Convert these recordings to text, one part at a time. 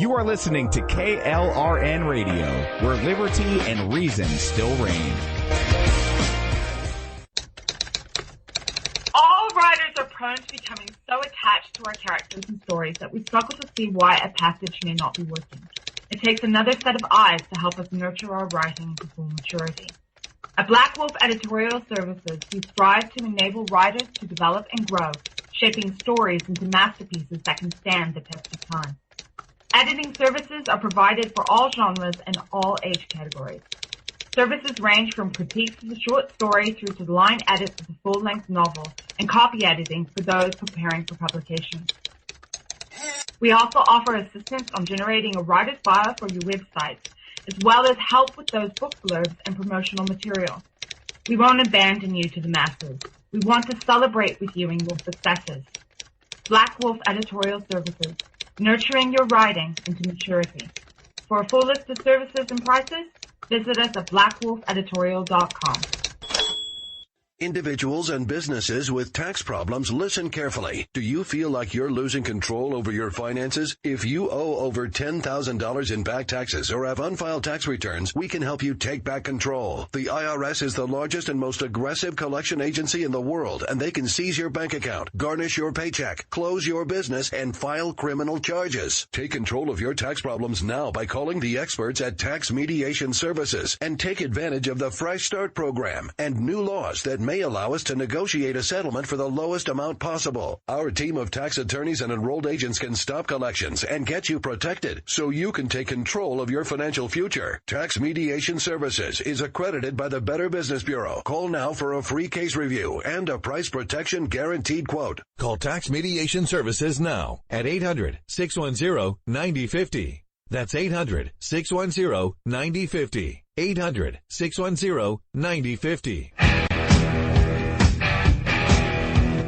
You are listening to KLRN Radio, where liberty and reason still reign. All writers are prone to becoming so attached to our characters and stories that we struggle to see why a passage may not be working. It takes another set of eyes to help us nurture our writing to full maturity. At Black Wolf Editorial Services, we strive to enable writers to develop and grow, shaping stories into masterpieces that can stand the test of time. Editing services are provided for all genres and all age categories. Services range from critiques of the short story through to the line edits of the full-length novel and copy editing for those preparing for publication. We also offer assistance on generating a writer's bio for your website, as well as help with those book blurbs and promotional material. We won't abandon you to the masses. We want to celebrate with you in your successes. Black Wolf Editorial Services, nurturing your writing into maturity. For a full list of services and prices, visit us at blackwolfeditorial.com. Individuals and businesses with tax problems, listen carefully. Do you feel like you're losing control over your finances? If you owe over $10,000 in back taxes or have unfiled tax returns, we can help you take back control. The IRS is the largest and most aggressive collection agency in the world, and they can seize your bank account, garnish your paycheck, close your business, and file criminal charges. Take control of your tax problems now by calling the experts at Tax Mediation Services and take advantage of the Fresh Start program and new laws that may allow us to negotiate a settlement for the lowest amount possible. Our team of tax attorneys and enrolled agents can stop collections and get you protected so you can take control of your financial future. Tax Mediation Services is accredited by the Better Business Bureau. Call now for a free case review and a price protection guaranteed quote. Call Tax Mediation Services now at 800-610-9050. That's 800-610-9050. 800-610-9050.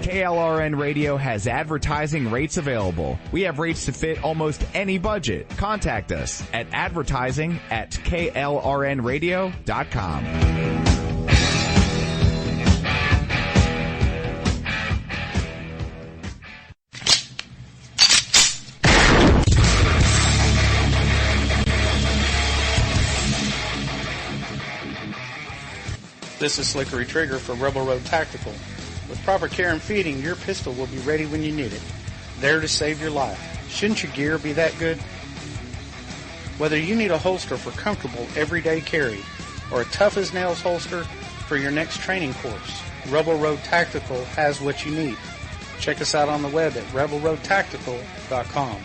KLRN Radio has advertising rates available. We have rates to fit almost any budget. Contact us at advertising@klrnradio.com. This is Slickery Trigger for Rebel Road Tactical. With proper care and feeding, your pistol will be ready when you need it, there to save your life. Shouldn't your gear be that good? Whether you need a holster for comfortable everyday carry or a tough-as-nails holster for your next training course, Rebel Road Tactical has what you need. Check us out on the web at rebelroadtactical.com.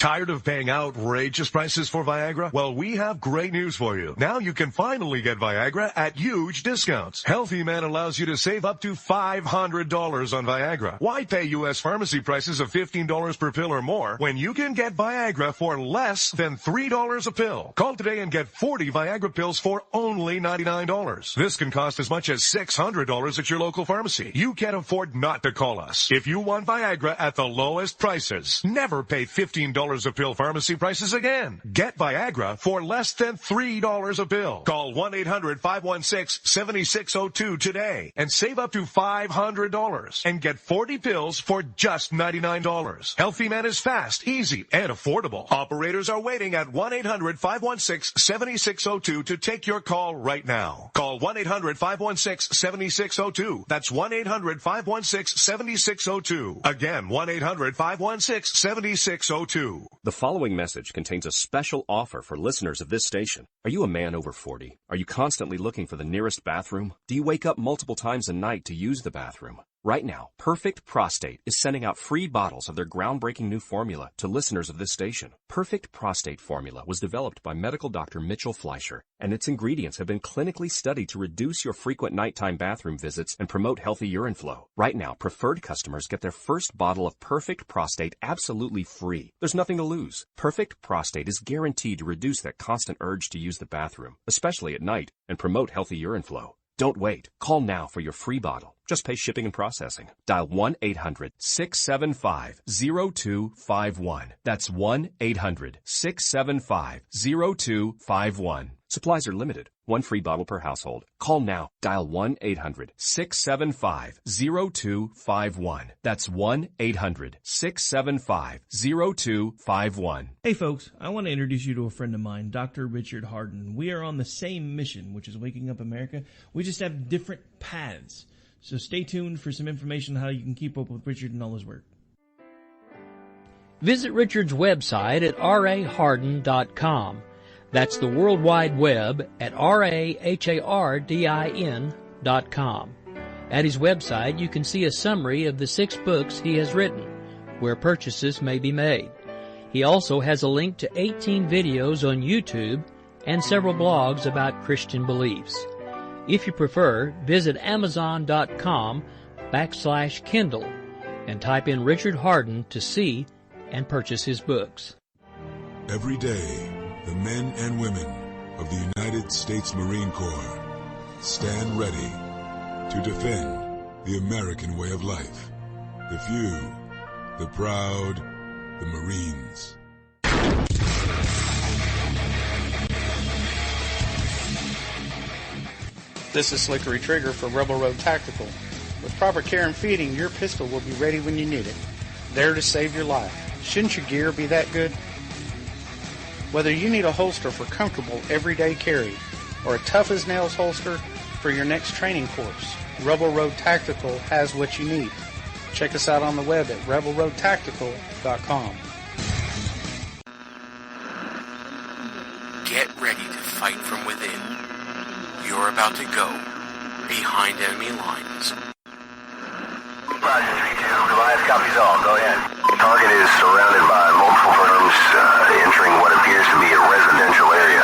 Tired of paying outrageous prices for Viagra? Well, we have great news for you. Now you can finally get Viagra at huge discounts. Healthy Man allows you to save up to $500 on Viagra. Why pay U.S. pharmacy prices of $15 per pill or more when you can get Viagra for less than $3 a pill? Call today and get 40 Viagra pills for only $99. This can cost as much as $600 at your local pharmacy. You can't afford not to call us. If you want Viagra at the lowest prices, never pay $15 a pill pharmacy prices again. Get Viagra for less than $3 a pill. Call 1-800-516-7602 today and save up to $500 and get 40 pills for just $99. Healthy Man is fast, easy, and affordable. Operators are waiting at 1-800-516-7602 to take your call right now. Call 1-800-516-7602. That's 1-800-516-7602. Again, 1-800-516-7602. The following message contains a special offer for listeners of this station. Are you a man over 40? Are you constantly looking for the nearest bathroom? Do you wake up multiple times a night to use the bathroom? Right now, Perfect Prostate is sending out free bottles of their groundbreaking new formula to listeners of this station. Perfect Prostate Formula was developed by medical doctor Mitchell Fleischer, and its ingredients have been clinically studied to reduce your frequent nighttime bathroom visits and promote healthy urine flow. Right now, preferred customers get their first bottle of Perfect Prostate absolutely free. There's nothing to lose. Perfect Prostate is guaranteed to reduce that constant urge to use the bathroom, especially at night, and promote healthy urine flow. Don't wait. Call now for your free bottle. Just pay shipping and processing. Dial 1-800-675-0251. That's 1-800-675-0251. Supplies are limited. One free bottle per household. Call now. Dial 1-800-675-0251. That's 1-800-675-0251. Hey folks, I want to introduce you to a friend of mine, Dr. Richard Harden. We are on the same mission, which is waking up America. We just have different paths. So stay tuned for some information on how you can keep up with Richard and all his work. Visit Richard's website at raharden.com. That's the World Wide Web at RAHARDIN.com. At his website, you can see a summary of the 6 books he has written, where purchases may be made. He also has a link to 18 videos on YouTube and several blogs about Christian beliefs. If you prefer, visit Amazon.com/Kindle and type in Richard Harden to see and purchase his books. Every day, the men and women of the United States Marine Corps stand ready to defend the American way of life. The few, the proud, the Marines. This is Slickery Trigger for Rebel Road Tactical. With proper care and feeding, your pistol will be ready when you need it. There to save your life. Shouldn't your gear be that good? Whether you need a holster for comfortable everyday carry or a tough-as-nails holster for your next training course, Rebel Road Tactical has what you need. Check us out on the web at rebelroadtactical.com. Get ready to fight from within. You're about to go behind enemy lines. Roger, 3-2. Goliath copies all. Go ahead. Target is surrounded by multiple firms entering what appears to be a residential area.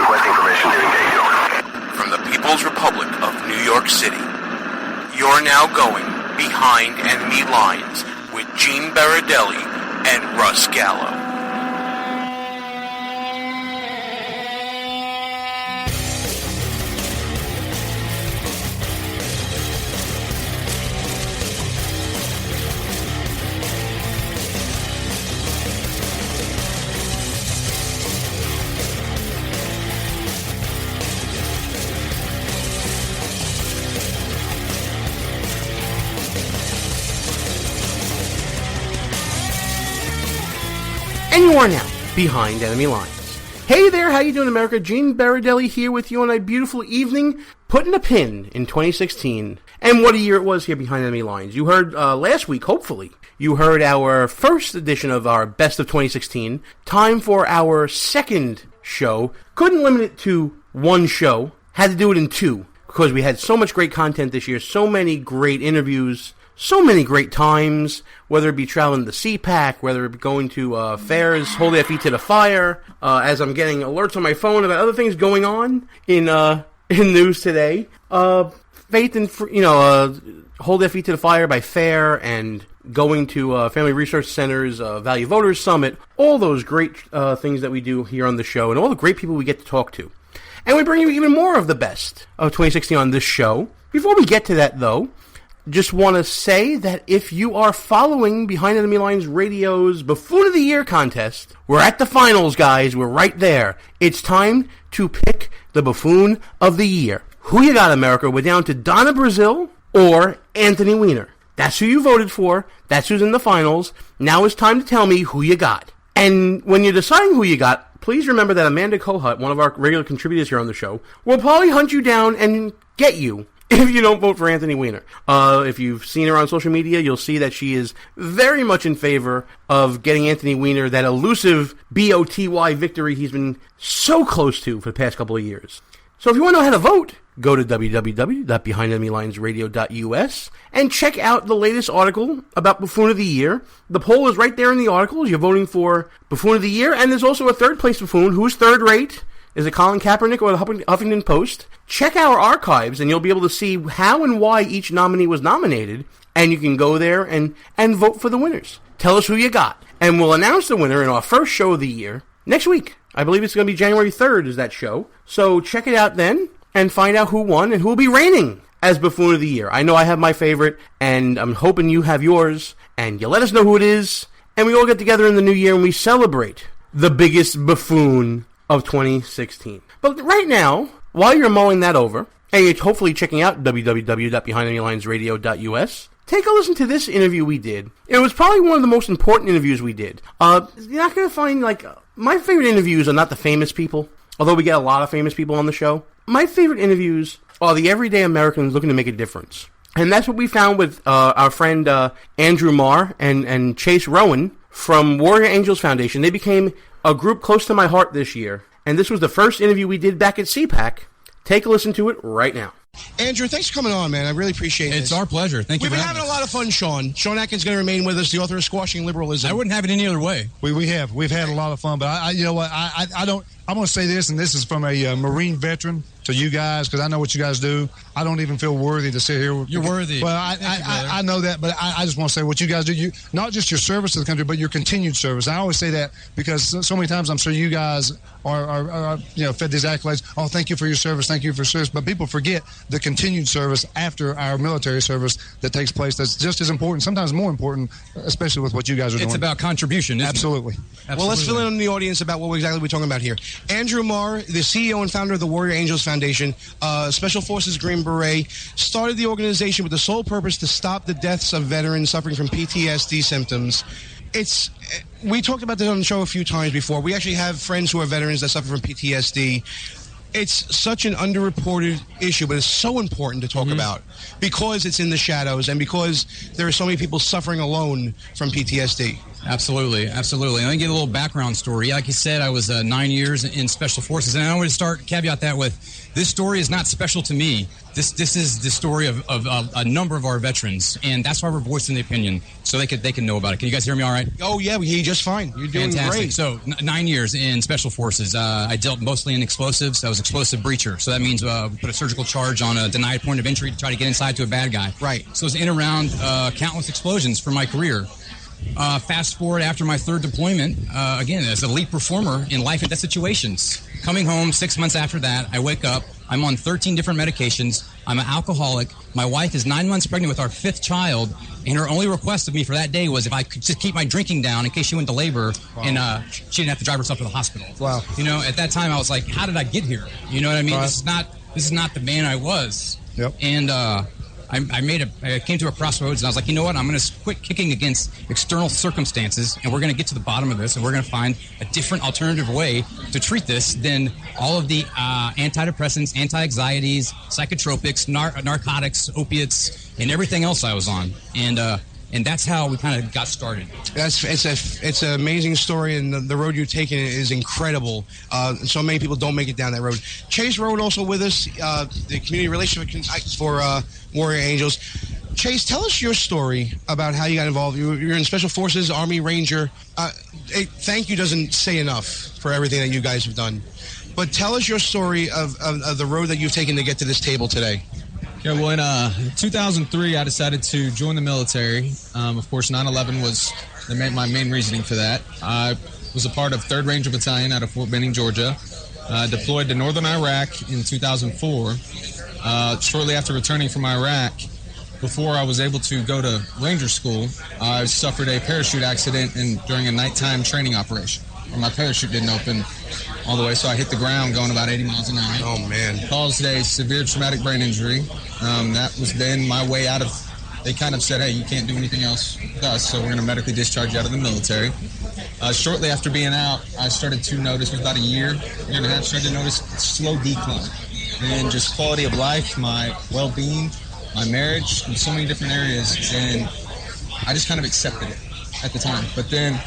Requesting permission to engage. Over. From the People's Republic of New York City, you're now going behind enemy lines with Gene Baradelli and Russ Gallo. And you are now behind enemy lines. Hey there, how you doing, America? Gene Baradelli here with you on a beautiful evening, putting a pin in 2016. And what a year it was here behind enemy lines. You heard last week, hopefully, you heard our first edition of our Best of 2016. Time for our second show. Couldn't limit it to one show. Had to do it in 2 because we had so much great content this year, so many great interviews, so many great times, whether it be traveling to CPAC, whether it be going to fairs, holding their feet to the fire, as I'm getting alerts on my phone about other things going on in news today. Faith and, hold their feet to the fire by fair and going to Family Research Center's Value Voters Summit, all those great things that we do here on the show, and all the great people we get to talk to. And we bring you even more of the best of 2016 on this show. Before we get to that, though, just want to say that if you are following Behind Enemy Lines Radio's Buffoon of the Year contest, we're at the finals, guys. We're right there. It's time to pick the Buffoon of the Year. Who you got, America? We're down to Donna Brazile or Anthony Weiner. That's who you voted for. That's who's in the finals. Now it's time to tell me who you got. And when you're deciding who you got, please remember that Amanda Kohut, one of our regular contributors here on the show, will probably hunt you down and get you if you don't vote for Anthony Weiner. If you've seen her on social media, you'll see that she is very much in favor of getting Anthony Weiner that elusive BOTY victory he's been so close to for the past couple of years. So if you want to know how to vote, go to www.behindenemylines.radio.us and check out the latest article about Buffoon of the Year. The poll is right there in the article. You're voting for Buffoon of the Year, and there's also a third place buffoon. Who's third rate? Is it Colin Kaepernick or the Huffington Post? Check our archives, and you'll be able to see how and why each nominee was nominated, and you can go there and vote for the winners. Tell us who you got, and we'll announce the winner in our first show of the year next week. I believe it's going to be January 3rd is that show, so check it out then and find out who won and who will be reigning as Buffoon of the Year. I know I have my favorite, and I'm hoping you have yours, and you let us know who it is, and we all get together in the new year and we celebrate the biggest buffoon of 2016. But right now, while you're mulling that over, and you're hopefully checking out www.behindthenemylinesradio.us, take a listen to this interview we did. It was probably one of the most important interviews we did. You're not going to find, my favorite interviews are not the famous people, although we get a lot of famous people on the show. My favorite interviews are the everyday Americans looking to make a difference. And that's what we found with our friend Andrew Marr and Chase Rowan from Warrior Angels Foundation. They became a group close to my heart this year. And this was the first interview we did back at CPAC. Take a listen to it right now. Andrew, thanks for coming on, man. I really appreciate it. It's our pleasure. Thank you. We've been having a lot of fun, Sean. Sean Atkins is going to remain with us, the author of Squashing Liberalism. I wouldn't have it any other way. We have. We've had a lot of fun, but I you know what? I don't. I'm going to say this, and this is from a Marine veteran to you guys, because I know what you guys do. I don't even feel worthy to sit here. You're worthy. Well, I know that, but I just want to say what you guys do. You not just your service to the country, but your continued service. I always say that because so many times I'm sure you guys are fed these accolades. Oh, thank you for your service. Thank you for service. But people forget the continued service after our military service that takes place. That's just as important, sometimes more important, especially with what you guys are doing. It's about contribution, isn't Absolutely. it? Absolutely. Well, let's fill in the audience about what exactly we're talking about here. Andrew Marr, the CEO and founder of the Warrior Angels Foundation, Special Forces Green Beret, started the organization with the sole purpose to stop the deaths of veterans suffering from PTSD symptoms. We talked about this on the show a few times before. We actually have friends who are veterans that suffer from PTSD. It's such an underreported issue, but it's so important to talk about because it's in the shadows and because there are so many people suffering alone from PTSD. Absolutely. Let me give a little background story. Like you said, I was 9 years in Special Forces, and I want to caveat that with this story is not special to me. This is the story of a number of our veterans, and that's why we're voicing the opinion, so they can know about it. Can you guys hear me all right? Oh, yeah, we hear you just fine. You're doing Fantastic. great. So 9 years in Special Forces. I dealt mostly in explosives. I was explosive breacher, so that means we put a surgical charge on a denied point of entry to try to get inside to a bad guy. Right. So it was in and around countless explosions for my career. Fast forward after my third deployment, again, as a elite performer in life and death situations. Coming home 6 months after that, I wake up. I'm on 13 different medications. I'm an alcoholic. My wife is 9 months pregnant with our fifth child, and her only request of me for that day was if I could just keep my drinking down in case she went to labor, and she didn't have to drive herself to the hospital. Wow. At that time, I was like, how did I get here? You know what I mean? This is not the man I was. Yep. And I came to a crossroads, and I was like, you know what? I'm going to quit kicking against external circumstances, and we're going to get to the bottom of this, and we're going to find a different alternative way to treat this than all of the antidepressants, anti-anxieties, psychotropics, narcotics, opiates, and everything else I was on. And that's how we kind of got started. It's an amazing story, and the road you've taken is incredible. So many people don't make it down that road. Chase Rowan also with us, the community relationship for Warrior Angels. Chase, tell us your story about how you got involved. You're in Special Forces, Army Ranger. Thank you doesn't say enough for everything that you guys have done. But tell us your story of the road that you've taken to get to this table today. Yeah, well, in 2003, I decided to join the military. Of course, 9/11 was my main reasoning for that. I was a part of 3rd Ranger Battalion out of Fort Benning, Georgia. Deployed to northern Iraq in 2004. Shortly after returning from Iraq, before I was able to go to Ranger School, I suffered a parachute accident during a nighttime training operation. My parachute didn't open all the way, so I hit the ground going about 80 miles an hour. Oh, man. Caused a severe traumatic brain injury. That was then my way out of... They kind of said, hey, you can't do anything else with us, so we're going to medically discharge you out of the military. Shortly after being out, I started to notice, with about a year and a half, started to notice a slow decline in just quality of life, my well-being, my marriage, in so many different areas, and I just kind of accepted it at the time. But then,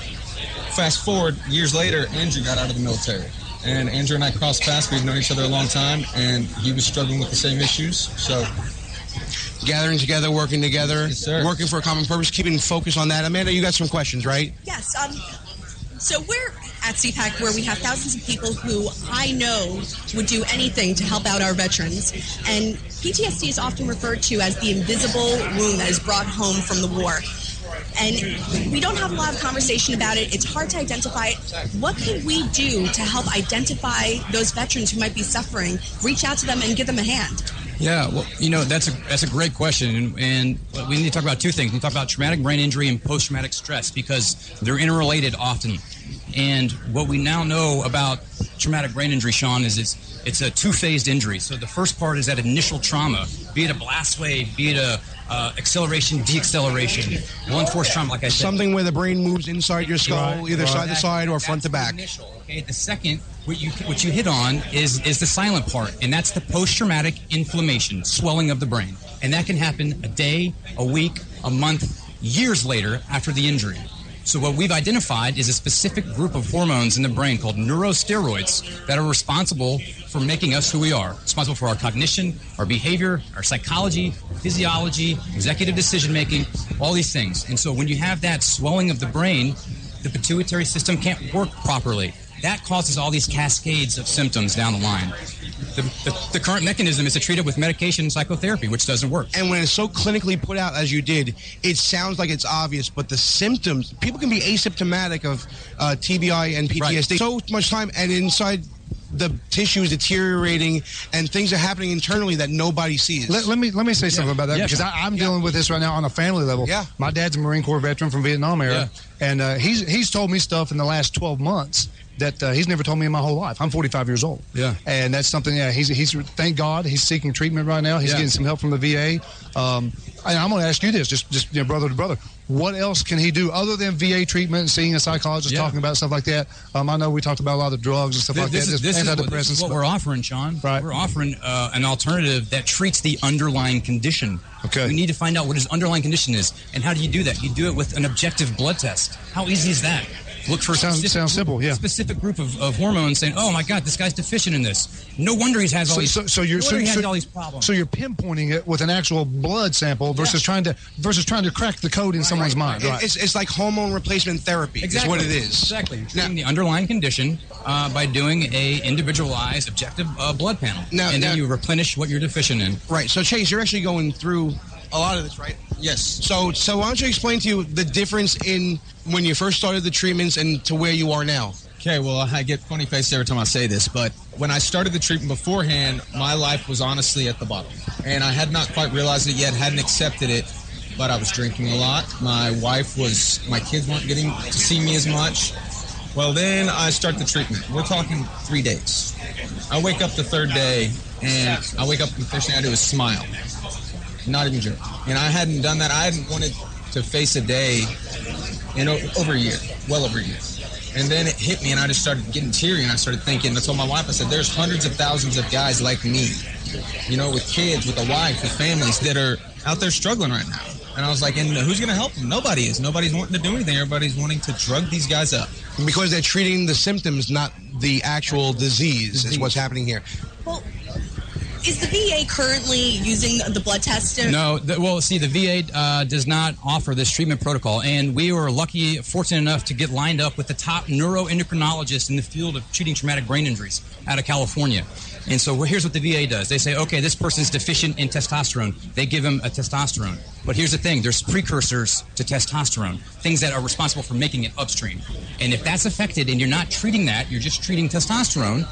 fast forward, years later, Andrew got out of the military. And Andrew and I crossed paths. We've known each other a long time, and he was struggling with the same issues. So, gathering together, working together, yes, sir. Working for a common purpose, keeping focus on that. Amanda, you got some questions, right? Yes. So we're at CPAC, where we have thousands of people who I know would do anything to help out our veterans. And PTSD is often referred to as the invisible wound that is brought home from the war. And we don't have a lot of conversation about it. It's hard to identify it. What can we do to help identify those veterans who might be suffering, reach out to them, and give them a hand? Yeah, well, that's a great question, and we need to talk about two things. We need to talk about traumatic brain injury and post-traumatic stress, because they're interrelated often. And what we now know about traumatic brain injury, Sean, is it's a two-phased injury. So the first part is that initial trauma, be it a blast wave, be it a acceleration, deacceleration, blunt force trauma, like I said. Something where the brain moves inside your skull, either side to side or front to back. Initial, okay? The second, what you hit on is the silent part, and that's the post-traumatic inflammation, swelling of the brain. And that can happen a day, a week, a month, years later after the injury. So what we've identified is a specific group of hormones in the brain called neurosteroids that are responsible for making us who we are, responsible for our cognition, our behavior, our psychology, physiology, executive decision-making, all these things. And so when you have that swelling of the brain, the pituitary system can't work properly. That causes all these cascades of symptoms down the line. The current mechanism is to treat it with medication and psychotherapy, which doesn't work. And when it's so clinically put out as you did, it sounds like it's obvious, but the symptoms, people can be asymptomatic of TBI and PTSD. Right. So much time, and inside the tissue is deteriorating, and things are happening internally that nobody sees. Let me say something about that, because I'm dealing with this right now on a family level. Yeah. My dad's a Marine Corps veteran from Vietnam era, and he's told me stuff in the last 12 months that he's never told me in my whole life. I'm 45 years old. Yeah. And that's something, he's thank God, he's seeking treatment right now. He's getting some help from the VA. And I'm going to ask you this, just brother to brother. What else can he do other than VA treatment and seeing a psychologist, talking about stuff like that? I know we talked about a lot of drugs and stuff like that. This is what we're offering, Sean. Right. We're offering an alternative that treats the underlying condition. Okay. We need to find out what his underlying condition is. And how do you do that? You do it with an objective blood test. How easy is that? Look for sounds simple, yeah. Specific group of hormones saying, "Oh my God, this guy's deficient in this. No wonder he has all these. So he has all these problems." So you're pinpointing it with an actual blood sample versus trying to crack the code in someone's mind. Right. It's like hormone replacement therapy. Exactly. Is what it is. Exactly. Treating the underlying condition by doing a individualized, objective blood panel, and then you replenish what you're deficient in. Right. So Chase, you're actually going through a lot of this, right? Yes. So why don't you explain to you the difference in when you first started the treatments and to where you are now? Okay, well, I get funny face every time I say this, but when I started the treatment beforehand, my life was honestly at the bottom. And I had not quite realized it yet, hadn't accepted it, but I was drinking a lot. My kids weren't getting to see me as much. Well, then I start the treatment. We're talking 3 days. I wake up the third day, and the first thing I do is smile. Not even joking. And I hadn't done that. I hadn't wanted to face a day in over a year, well over a year. And then it hit me, and I just started getting teary, and I started thinking, I told my wife, I said, there's hundreds of thousands of guys like me, with kids, with a wife, with families that are out there struggling right now. And I was like, and who's going to help them? Nobody is. Nobody's wanting to do anything. Everybody's wanting to drug these guys up. Because they're treating the symptoms, not the actual disease. Is what's happening here. Well, is the VA currently using the blood test? No. The VA does not offer this treatment protocol, and we were fortunate enough to get lined up with the top neuroendocrinologist in the field of treating traumatic brain injuries out of California. And so here's what the VA does. They say, okay, this person's deficient in testosterone. They give him a testosterone. But here's the thing. There's precursors to testosterone, things that are responsible for making it upstream. And if that's affected and you're not treating that, you're just treating testosterone,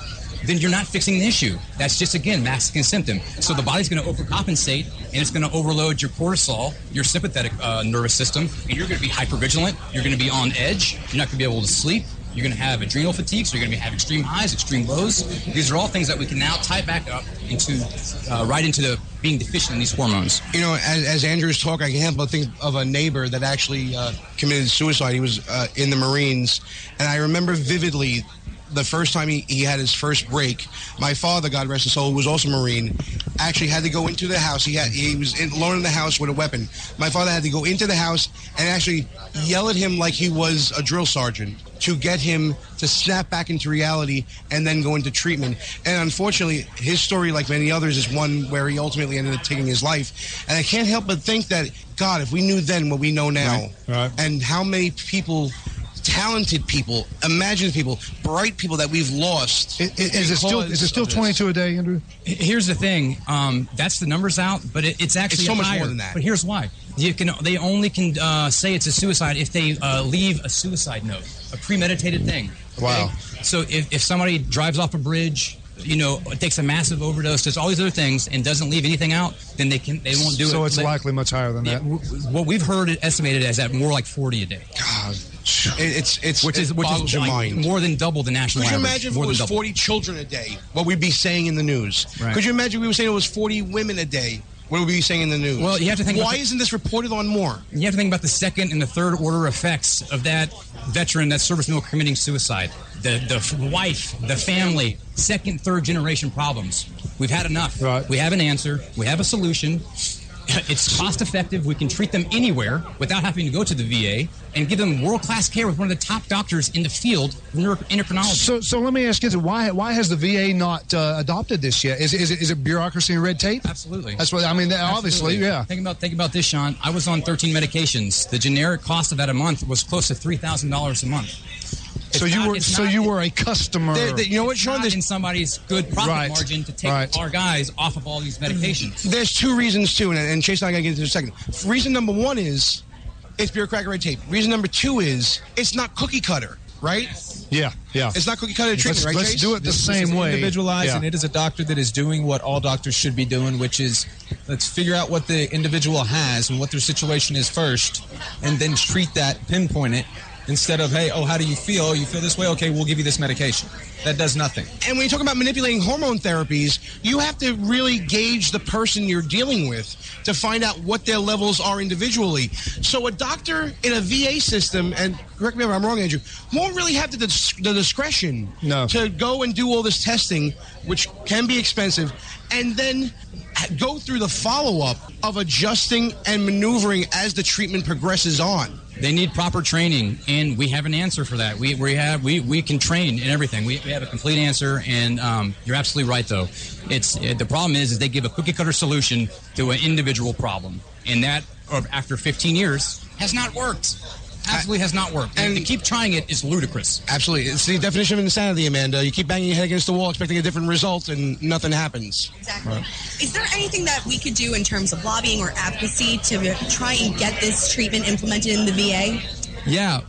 then you're not fixing the issue. That's just, again, masking a symptom. So the body's going to overcompensate, and it's going to overload your cortisol, your sympathetic nervous system, and you're going to be hypervigilant. You're going to be on edge. You're not going to be able to sleep. You're going to have adrenal fatigue, so you're going to have extreme highs, extreme lows. These are all things that we can now tie back up into right into the being deficient in these hormones. As Andrew's talking, I can't help but think of a neighbor that actually committed suicide. He was in the Marines, and I remember vividly the first time he had his first break. My father, God rest his soul, who was also Marine, actually had to go into the house. He was alone in the house with a weapon. My father had to go into the house and actually yell at him like he was a drill sergeant to get him to snap back into reality and then go into treatment. And unfortunately, his story, like many others, is one where he ultimately ended up taking his life. And I can't help but think that, God, if we knew then what we know now, right. And how many people, talented people, imaginative people, bright people that we've lost. Is it still 22 a day, Andrew? Here's the thing. That's the numbers out, but it's actually so much higher. more than that. But here's why. They only can say it's a suicide if they leave a suicide note, a premeditated thing. Okay? Wow. So if somebody drives off a bridge, takes a massive overdose, does all these other things, and doesn't leave anything out, then they won't do it. So it's likely much higher than that. What we've heard estimated as at more like 40 a day. God. It's which is boggles your mind. More than double the national Could you average. imagine if More it than was double. 40 children a day, what we'd be saying in the news? Right. Could you imagine we were saying it was 40 women a day, what would we be saying in the news? Well, you have to think. Why isn't this reported on more? You have to think about the second and the third order effects of that veteran, that service member committing suicide. The wife, the family, second, third generation problems. We've had enough. Right. We have an answer. We have a solution. It's cost effective. We can treat them anywhere without having to go to the VA and give them world-class care with one of the top doctors in the field of endocrinology. So let me ask you, why has the VA not adopted this yet? Is it bureaucracy and red tape? Absolutely. That's what I mean. Obviously, yeah. Think about this, Sean. I was on 13 medications. The generic cost of that a month was close to $3,000 a month. You were a customer. You know what, Sean? There's in somebody's good profit margin to take our guys off of all these medications. There's two reasons too, and Chase and I are going to get into in a second. Reason number one is it's bureaucratic red tape. Reason number two is it's not cookie cutter, right? Yeah. It's not cookie cutter treatment, right? Let's Chase? do it the same way. Individualized, Yeah. and it is a doctor that is doing what all doctors should be doing, which is let's figure out what the individual has and what their situation is first, and then treat that, pinpoint it. Instead of, hey, how do you feel? You feel this way? Okay, we'll give you this medication. That does nothing. And when you talk about manipulating hormone therapies, you have to really gauge the person you're dealing with to find out what their levels are individually. So a doctor in a VA system, and correct me if I'm wrong, Andrew, won't really have the discretion to go and do all this testing, which can be expensive, and then go through the follow-up of adjusting and maneuvering as the treatment progresses on. They need proper training, and we have an answer for that. We can train in everything. We have a complete answer, and you're absolutely right. Though the problem is they give a cookie cutter solution to an individual problem, and that after 15 years has not worked. Absolutely has not worked. And to keep trying it is ludicrous. Absolutely. It's the definition of insanity, Amanda. You keep banging your head against the wall expecting a different result, and nothing happens. Exactly. Right. Is there anything that we could do in terms of lobbying or advocacy to try and get this treatment implemented in the VA? Yeah.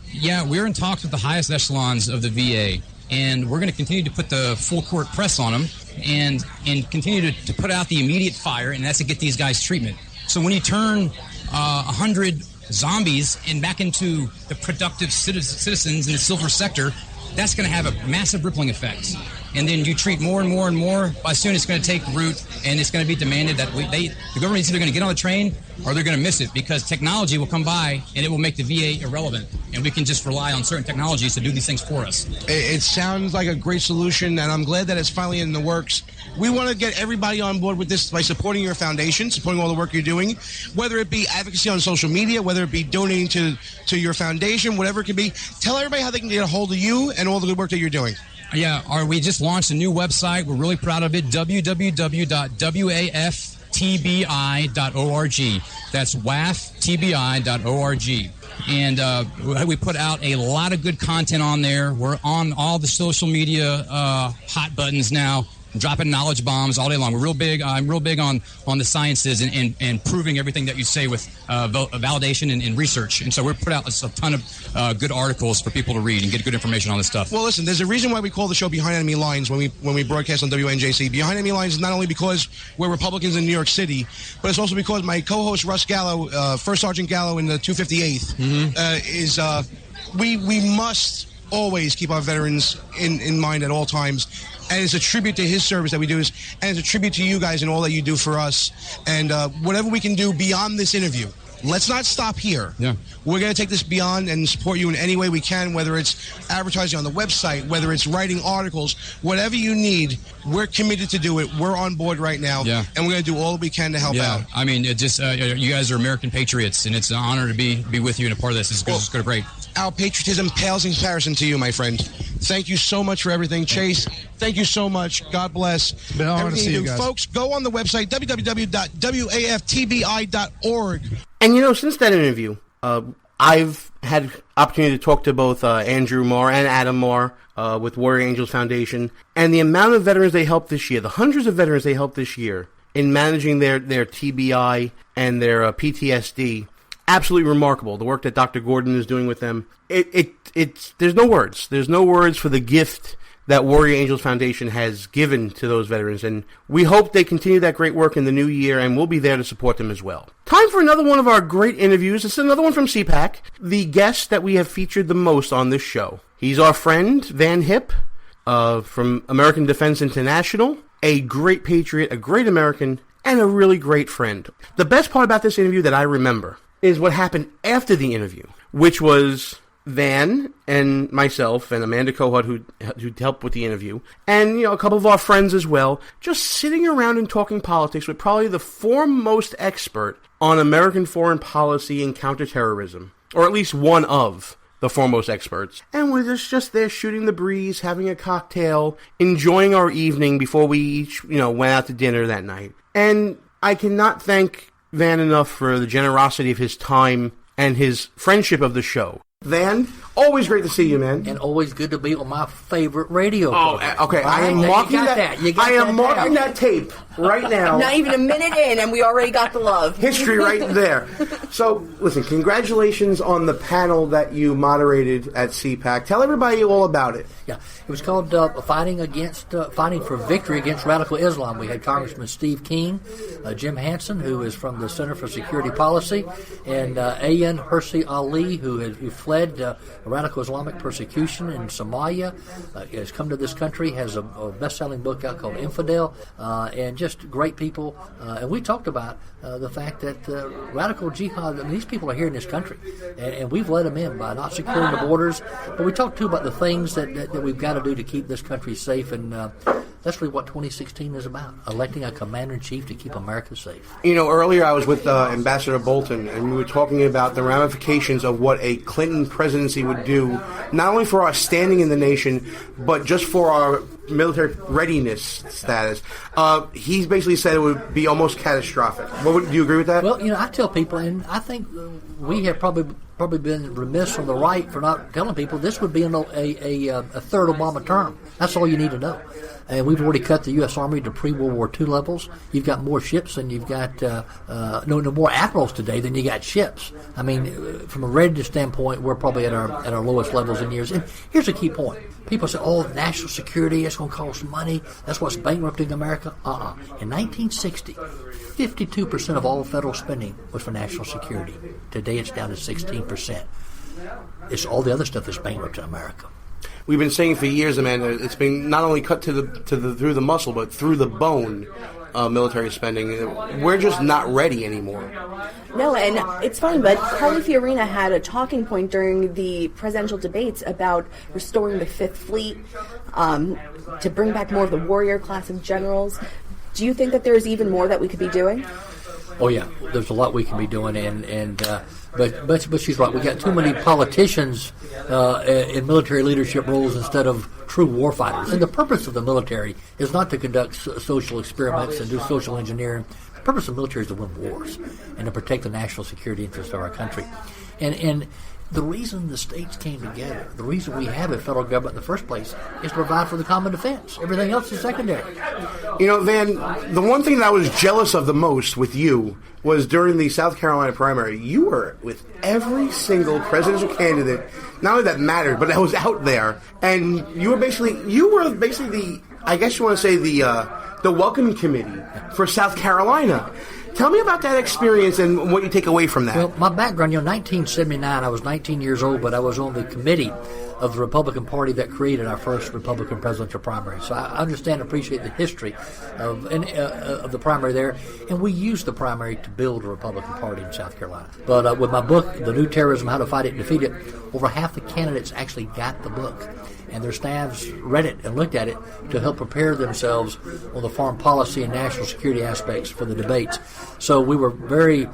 We're in talks with the highest echelons of the VA, and we're going to continue to put the full court press on them and continue to put out the immediate fire, and that's to get these guys treatment. So when you turn 100 zombies and back into the productive citizens in the silver sector, that's going to have a massive rippling effect. And then you treat more and more and more. By soon, it's going to take root, and it's going to be demanded that the government is either going to get on the train or they're going to miss it, because technology will come by and it will make the VA irrelevant, and we can just rely on certain technologies to do these things for us. It sounds like a great solution, and I'm glad that it's finally in the works. We want to get everybody on board with this by supporting your foundation, supporting all the work you're doing, whether it be advocacy on social media, whether it be donating to your foundation, whatever it could be. Tell everybody how they can get a hold of you and all the good work that you're doing. Yeah, we just launched a new website. We're really proud of it, www.waftbi.org. That's waftbi.org. And we put out a lot of good content on there. We're on all the social media hot buttons now, dropping knowledge bombs all day long. We're real big. I'm real big on the sciences and proving everything that you say with validation and research. And so we put out a ton of good articles for people to read and get good information on this stuff. Well, listen, there's a reason why we call the show Behind Enemy Lines when we broadcast on WNJC. Behind Enemy Lines is not only because we're Republicans in New York City, but it's also because my co-host Russ Gallo, First Sergeant Gallo in the 258th, we must always keep our veterans in mind at all times. And it's a tribute to his service that we do, and it's a tribute to you guys and all that you do for us. And whatever we can do beyond this interview, let's not stop here. Yeah. We're going to take this beyond and support you in any way we can, whether it's advertising on the website, whether it's writing articles, whatever you need, we're committed to do it. We're on board right now. Yeah. And we're going to do all that we can to help out. I mean, it just you guys are American patriots, and it's an honor to be with you and a part of this. It's going great. Our patriotism pales in comparison to you, my friend. Thank you so much for everything. Chase, thank you so much. God bless. Been an honor to see you guys. Folks, go on the website, www.waftbi.org. And, since that interview, I've had opportunity to talk to both Andrew Marr and Adam Marr with Warrior Angels Foundation. And the amount of veterans they helped this year, the hundreds of veterans they helped this year in managing their TBI and their PTSD, absolutely remarkable. The work that Dr. Gordon is doing with them, it's there's no words. There's no words for the gift that Warrior Angels Foundation has given to those veterans, and we hope they continue that great work in the new year, and we'll be there to support them as well. Time for another one of our great interviews. It's another one from CPAC, the guest that we have featured the most on this show. He's our friend, Van Hipp, from American Defense International, a great patriot, a great American, and a really great friend. The best part about this interview that I remember is what happened after the interview, which was Van and myself and Amanda Kohut, who helped with the interview, and a couple of our friends as well, just sitting around and talking politics with probably the foremost expert on American foreign policy and counterterrorism, or at least one of the foremost experts. And we're just there shooting the breeze, having a cocktail, enjoying our evening before we each, went out to dinner that night. And I cannot thank Van enough for the generosity of his time and his friendship of the show. Van, always great to see you, man. And always good to be on my favorite radio program. Okay. Right? I am marking that tape right now. Not even a minute in, and we already got the love. History right there. So, listen, congratulations on the panel that you moderated at CPAC. Tell everybody all about it. Yeah, it was called Fighting for Victory Against Radical Islam. We had Congressman Steve King, Jim Hansen, who is from the Center for Security Policy, and Ayan Hirsi Ali, who fled radical Islamic persecution in Somalia, has come to this country, has a best-selling book out called Infidel, and just great people. And we talked about the fact that radical jihad, these people are here in this country, and we've let them in by not securing the borders. But we talked, too, about the things that we've got to do to keep this country safe, and that's really what 2016 is about, electing a commander-in-chief to keep America safe. Earlier I was with Ambassador Bolton, and we were talking about the ramifications of what a Clinton presidency would do, not only for our standing in the nation, but just for our military readiness status. He basically said it would be almost catastrophic. Do you agree with that? Well, I tell people, and I think we have probably been remiss on the right for not telling people this would be a third Obama term. That's all you need to know. And we've already cut the U.S. Army to pre-World War II levels. You've got more ships than you've got, more admirals today than you got ships. I mean, from a readiness standpoint, we're probably at our lowest levels in years. And here's a key point. People say, national security, it's going to cost money. That's what's bankrupting America. In 1960, 52% of all federal spending was for national security. Today it's down to 16%. It's all the other stuff that's bankrupting America. We've been saying for years, Amanda, it's been not only cut through the muscle, but through the bone. Military spending. We're just not ready anymore. No, and it's funny, but Carly Fiorina had a talking point during the presidential debates about restoring the Fifth Fleet, to bring back more of the warrior class of generals. Do you think that there's even more that we could be doing? Oh yeah, there's a lot we can be doing, but she's right. We got too many politicians in military leadership roles instead of true warfighters. And the purpose of the military is not to conduct social experiments and do social engineering. The purpose of the military is to win wars and to protect the national security interests of our country. And the reason the states came together, the reason we have a federal government in the first place, is to provide for the common defense. Everything else is secondary. Van, the one thing that I was jealous of the most with you was during the South Carolina primary, you were with every single presidential candidate, not only that mattered, but that was out there. And you were basically the, I guess you want to say the welcoming committee for South Carolina. Tell me about that experience and what you take away from that. Well, my background, 1979, I was 19 years old, but I was on the committee of the Republican Party that created our first Republican presidential primary. So I understand and appreciate the history of the primary there, and we used the primary to build a Republican Party in South Carolina. But with my book, The New Terrorism, How to Fight It and Defeat It, over half the candidates actually got the book, and their staffs read it and looked at it to help prepare themselves on the foreign policy and national security aspects for the debates. So we were very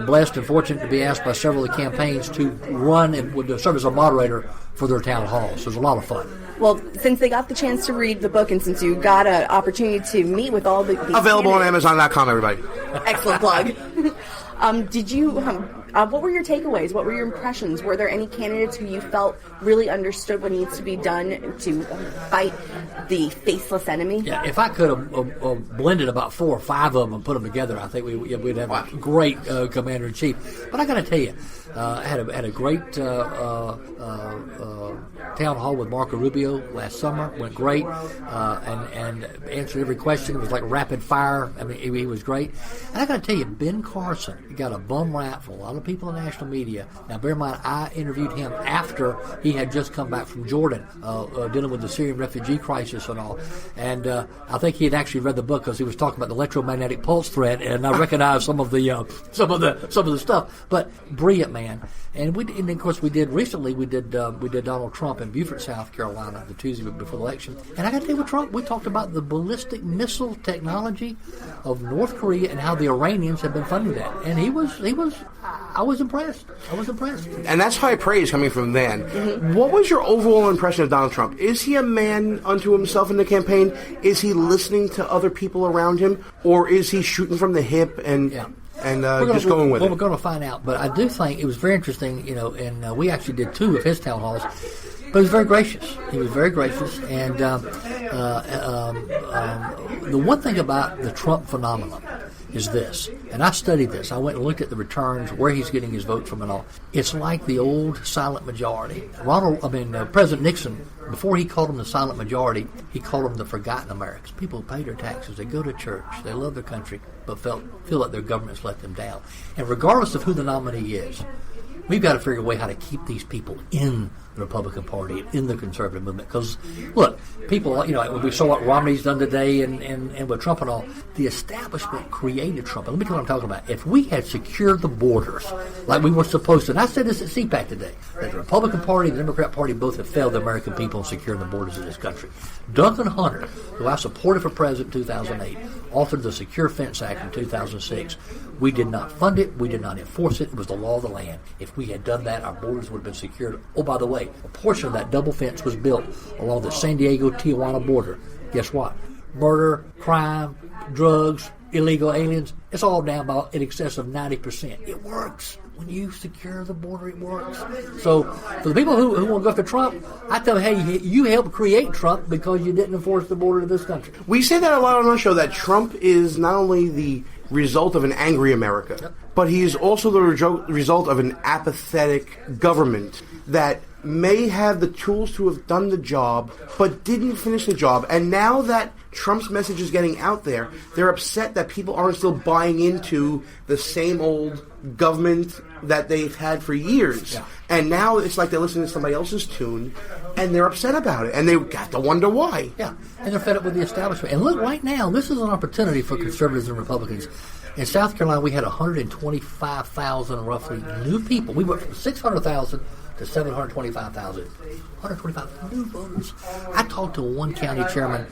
blessed and fortunate to be asked by several of the campaigns to run and serve as a moderator for their town halls. So it was a lot of fun. Well, since they got the chance to read the book and since you got an opportunity to meet with all the available on Amazon.com, everybody. Excellent plug. Did you What were your takeaways? What were your impressions? Were there any candidates who you felt really understood what needs to be done to fight the faceless enemy? Yeah, if I could have blended about 4 or 5 of them and put them together, I think we'd have a great commander-in-chief. But I got to tell you, I had a great town hall with Marco Rubio last summer. Went great, and answered every question. It was like rapid fire. I mean, he was great. And I got to tell you, Ben Carson got a bum rap from a lot of people in national media. Now, bear in mind, I interviewed him after he had just come back from Jordan, dealing with the Syrian refugee crisis and all. And I think he had actually read the book because he was talking about the electromagnetic pulse thread, and I recognized some of the stuff. But brilliant man. And of course we did Donald Trump in Beaufort, South Carolina, the Tuesday before the election. And I got to tell you, with Trump, we talked about the ballistic missile technology of North Korea and how the Iranians have been funding that. And I was impressed. And that's high praise coming from then. Mm-hmm. What was your overall impression of Donald Trump? Is he a man unto himself in the campaign? Is he listening to other people around him? Or is he shooting from the hip and just going with it? Well, we're going to find out. But I do think it was very interesting, and we actually did 2 of his town halls. But he was very gracious. And the one thing about the Trump phenomenon is this, and I studied this. I went and looked at the returns, where he's getting his vote from and all. It's like the old silent majority. President Nixon, before he called them the silent majority, he called them the forgotten Americans. People who pay their taxes, they go to church, they love their country, but feel like their government's let them down. And regardless of who the nominee is, we've got to figure a way how to keep these people in the Republican Party, in the conservative movement. Because, look, people, we saw what Romney's done today and with Trump and all, the establishment created Trump. And let me tell you what I'm talking about. If we had secured the borders like we were supposed to, and I said this at CPAC today, that the Republican Party and the Democrat Party both have failed the American people in securing the borders of this country. Duncan Hunter, who I supported for president in 2008, authored the Secure Fence Act in 2006. We did not fund it. We did not enforce it. It was the law of the land. If we had done that, our borders would have been secured. Oh, by the way, a portion of that double fence was built along the San Diego-Tijuana border. Guess what? Murder, crime, drugs, illegal aliens, it's all down by in excess of 90%. It works. When you secure the border, it works. So for the people who want to go after Trump, I tell them, hey, you helped create Trump because you didn't enforce the border of this country. We say that a lot on our show, that Trump is not only the result of an angry America, but he is also the result of an apathetic government that may have the tools to have done the job, but didn't finish the job. And now that Trump's message is getting out there, they're upset that people aren't still buying into the same old government that they've had for years. Yeah. And now it's like they're listening to somebody else's tune, and they're upset about it, and they've got to wonder why. Yeah, and they're fed up with the establishment. And look, right now, this is an opportunity for conservatives and Republicans. In South Carolina, we had 125,000 roughly new people. We went from 600,000 to 725,000. 125,000 new voters. I talked to one county chairman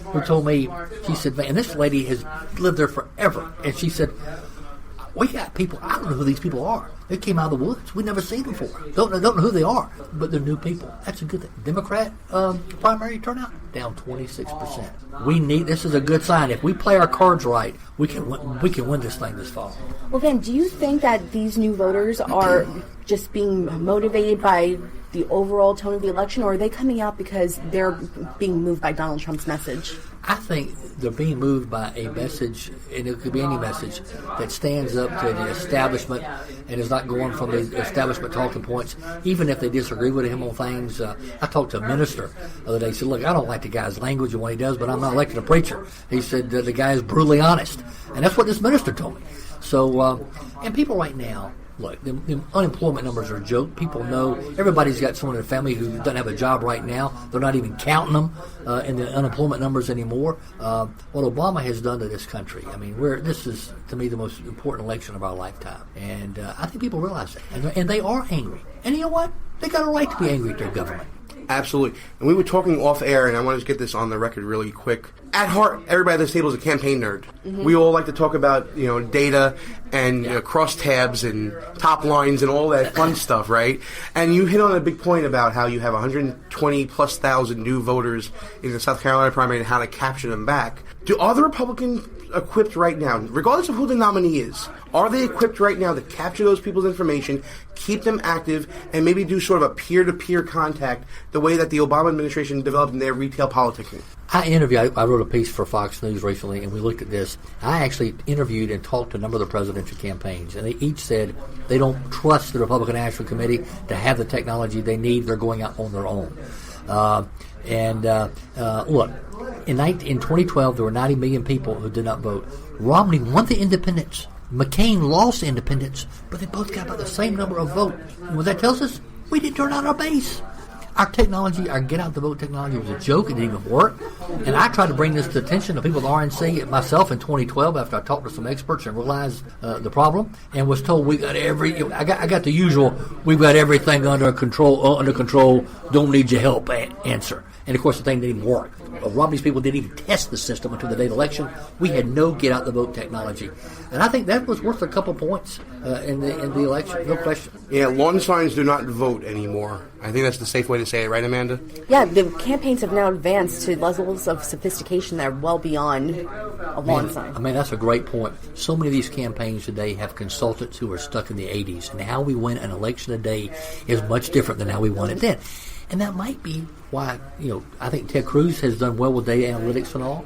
who told me, she said, and this lady has lived there forever, and she said, we got people, I don't know who these people are. They came out of the woods. We've never seen them before. Don't know who they are, but they're new people. That's a good thing. Democrat primary turnout, down 26%. This is a good sign. If we play our cards right, we can win this thing this fall. Well, then, do you think that these new voters are just being motivated by the overall tone of the election, or are they coming out because they're being moved by Donald Trump's message? I think they're being moved by a message, and it could be any message, that stands up to the establishment and is not going from the establishment talking points, even if they disagree with him on things. I talked to a minister the other day. He said, look, I don't like the guy's language and what he does, but I'm not elected a preacher. He said the guy is brutally honest. And that's what this minister told me. So, and people right now, look, the unemployment numbers are a joke. People know everybody's got someone in their family who doesn't have a job right now. They're not even counting them in the unemployment numbers anymore. What Obama has done to this country, I mean, this is, to me, the most important election of our lifetime. And I think people realize that. And they are angry. And you know what? They got a right to be angry at their government. Absolutely. And we were talking off air, and I wanted to get this on the record really quick. At heart, everybody at this table is a campaign nerd. Mm-hmm. We all like to talk about, data and crosstabs and top lines and all that fun stuff, right? And you hit on a big point about how you have 120,000+ new voters in the South Carolina primary and how to capture them back. Are the Republican equipped right now, regardless of who the nominee is? Are they equipped right now to capture those people's information, keep them active, and maybe do sort of a peer-to-peer contact the way that the Obama administration developed in their retail politicking? I wrote a piece for Fox News recently, and we looked at this. I actually interviewed and talked to a number of the presidential campaigns, and they each said they don't trust the Republican National Committee to have the technology they need. They're going out on their own. Look, in 2012, there were 90 million people who did not vote. Romney won the independents. McCain lost the independents, but they both got about the same number of votes. And what that tells us, we didn't turn out our base. Our technology, our get-out-the-vote technology was a joke. It didn't even work. And I tried to bring this to the attention of people at the RNC myself in 2012 after I talked to some experts and realized the problem and was told we got I got the usual, we've got everything under control, don't need your help answer. And, of course, the thing didn't even work. Romney's people didn't even test the system until the day of the election. We had no get-out-the-vote technology. And I think that was worth a couple points in the election, no question. Yeah, lawn signs do not vote anymore. I think that's the safe way to say it, right, Amanda? Yeah, the campaigns have now advanced to levels of sophistication that are well beyond a lawn sign. I mean, that's a great point. So many of these campaigns today have consultants who are stuck in the 80s, and how we win an election today is much different than how we won it then. And that might be why, I think Ted Cruz has done well with data analytics and all.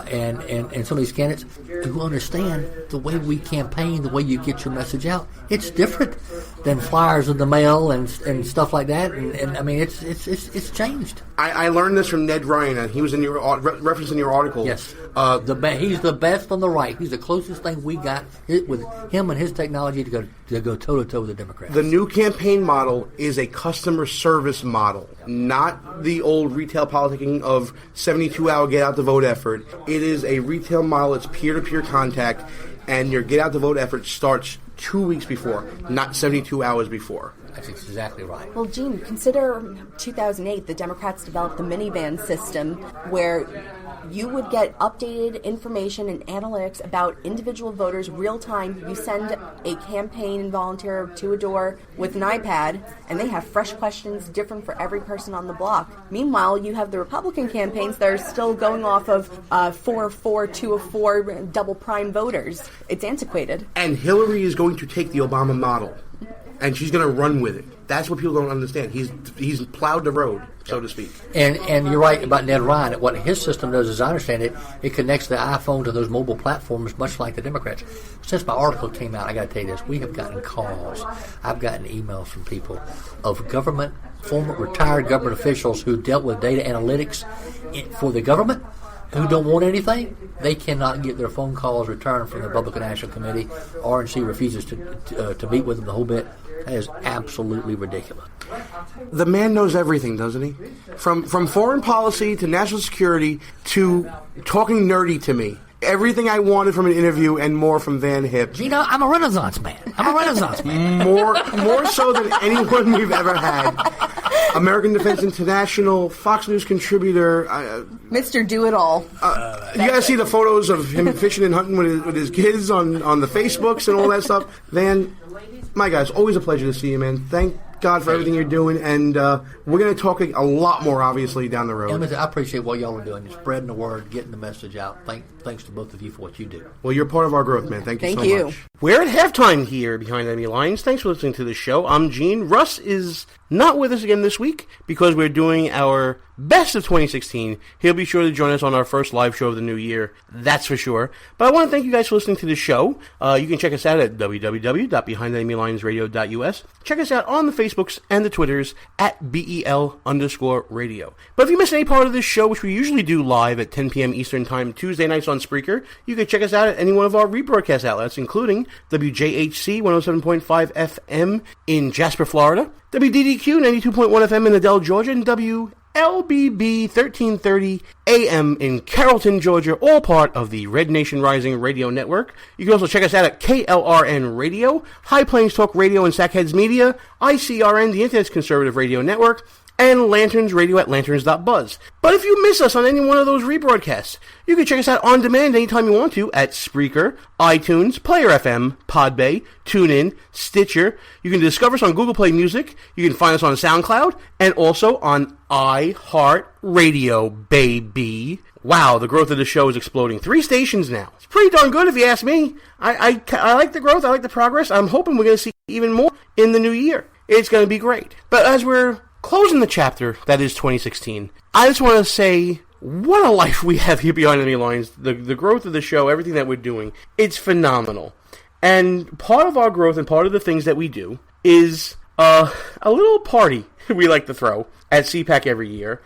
And some of these candidates who understand the way we campaign, the way you get your message out, it's different than flyers in the mail and stuff like that. And I mean, it's changed. I learned this from Ned Ryan, and he was in your reference in your article. Yes, he's the best on the right. He's the closest thing we got with him and his technology to go toe to toe with the Democrats. The new campaign model is a customer service model, not the old retail politicking of 72-hour get out the vote effort. It is a retail model. It's peer-to-peer contact, and your get out the vote effort starts 2 weeks before, not 72 hours before. That's exactly right. Well, Gene, consider 2008, the Democrats developed the minivan system where you would get updated information and analytics about individual voters real time. You send a campaign volunteer to a door with an iPad, and they have fresh questions different for every person on the block. Meanwhile, you have the Republican campaigns that are still going off of 4 of 4, 2 of 4 double prime voters. It's antiquated. And Hillary is going to take the Obama model, and she's going to run with it. That's what people don't understand. He's plowed the road, so to speak. And you're right about Ned Ryan. What his system does, as I understand it, it connects the iPhone to those mobile platforms, much like the Democrats. Since my article came out, I got to tell you this: we have gotten calls. I've gotten emails from people of former retired government officials who dealt with data analytics for the government, who don't want anything. They cannot get their phone calls returned from the Republican National Committee. RNC refuses to meet with them the whole bit. That is absolutely ridiculous. The man knows everything, doesn't he? From foreign policy to national security to talking nerdy to me. Everything I wanted from an interview and more from Van Hip. I'm a Renaissance man. More so than anyone we've ever had. American Defense International, Fox News contributor. Mr. Do-It-All. You guys see the photos of him fishing and hunting with his kids on the Facebooks and all that stuff. Van, my guy, it's always a pleasure to see you, man. Thank God for everything you're doing, and we're going to talk a lot more, obviously, down the road. I appreciate what y'all are doing. You're spreading the word, getting the message out. Thanks to both of you for what you do. Well, you're part of our growth, man. Thank you so much. We're at halftime here behind Enemy Lines. Thanks for listening to the show. I'm Gene. Russ is not with us again this week because we're doing our best of 2016. He'll be sure to join us on our first live show of the new year. That's for sure. But I want to thank you guys for listening to the show. You can check us out at www.behindenemylinesradio.us. Check us out on the Facebooks and the Twitters at BEL_radio. But if you missed any part of this show, which we usually do live at 10 p.m. Eastern Time, Tuesday nights on Spreaker, you can check us out at any one of our rebroadcast outlets, including WJHC 107.5 FM in Jasper, Florida, WDDQ 92.1 FM in Adel, Georgia, and WLBB 1330 AM in Carrollton, Georgia, all part of the Red Nation Rising Radio Network. You can also check us out at KLRN Radio, High Plains Talk Radio and Sackheads Media, ICRN, the Internet's Conservative Radio Network, and lanternsradio at lanterns.buzz. But if you miss us on any one of those rebroadcasts, you can check us out on demand anytime you want to at Spreaker, iTunes, Player FM, Podbay, TuneIn, Stitcher. You can discover us on Google Play Music. You can find us on SoundCloud and also on iHeartRadio, baby. Wow, the growth of the show is exploding. 3 stations now. It's pretty darn good if you ask me. I like the growth. I like the progress. I'm hoping we're going to see even more in the new year. It's going to be great. But as we're closing the chapter that is 2016, I just want to say what a life we have here behind Enemy Lines. The growth of the show, everything that we're doing, it's phenomenal. And part of our growth and part of the things that we do is a little party we like to throw at CPAC every year.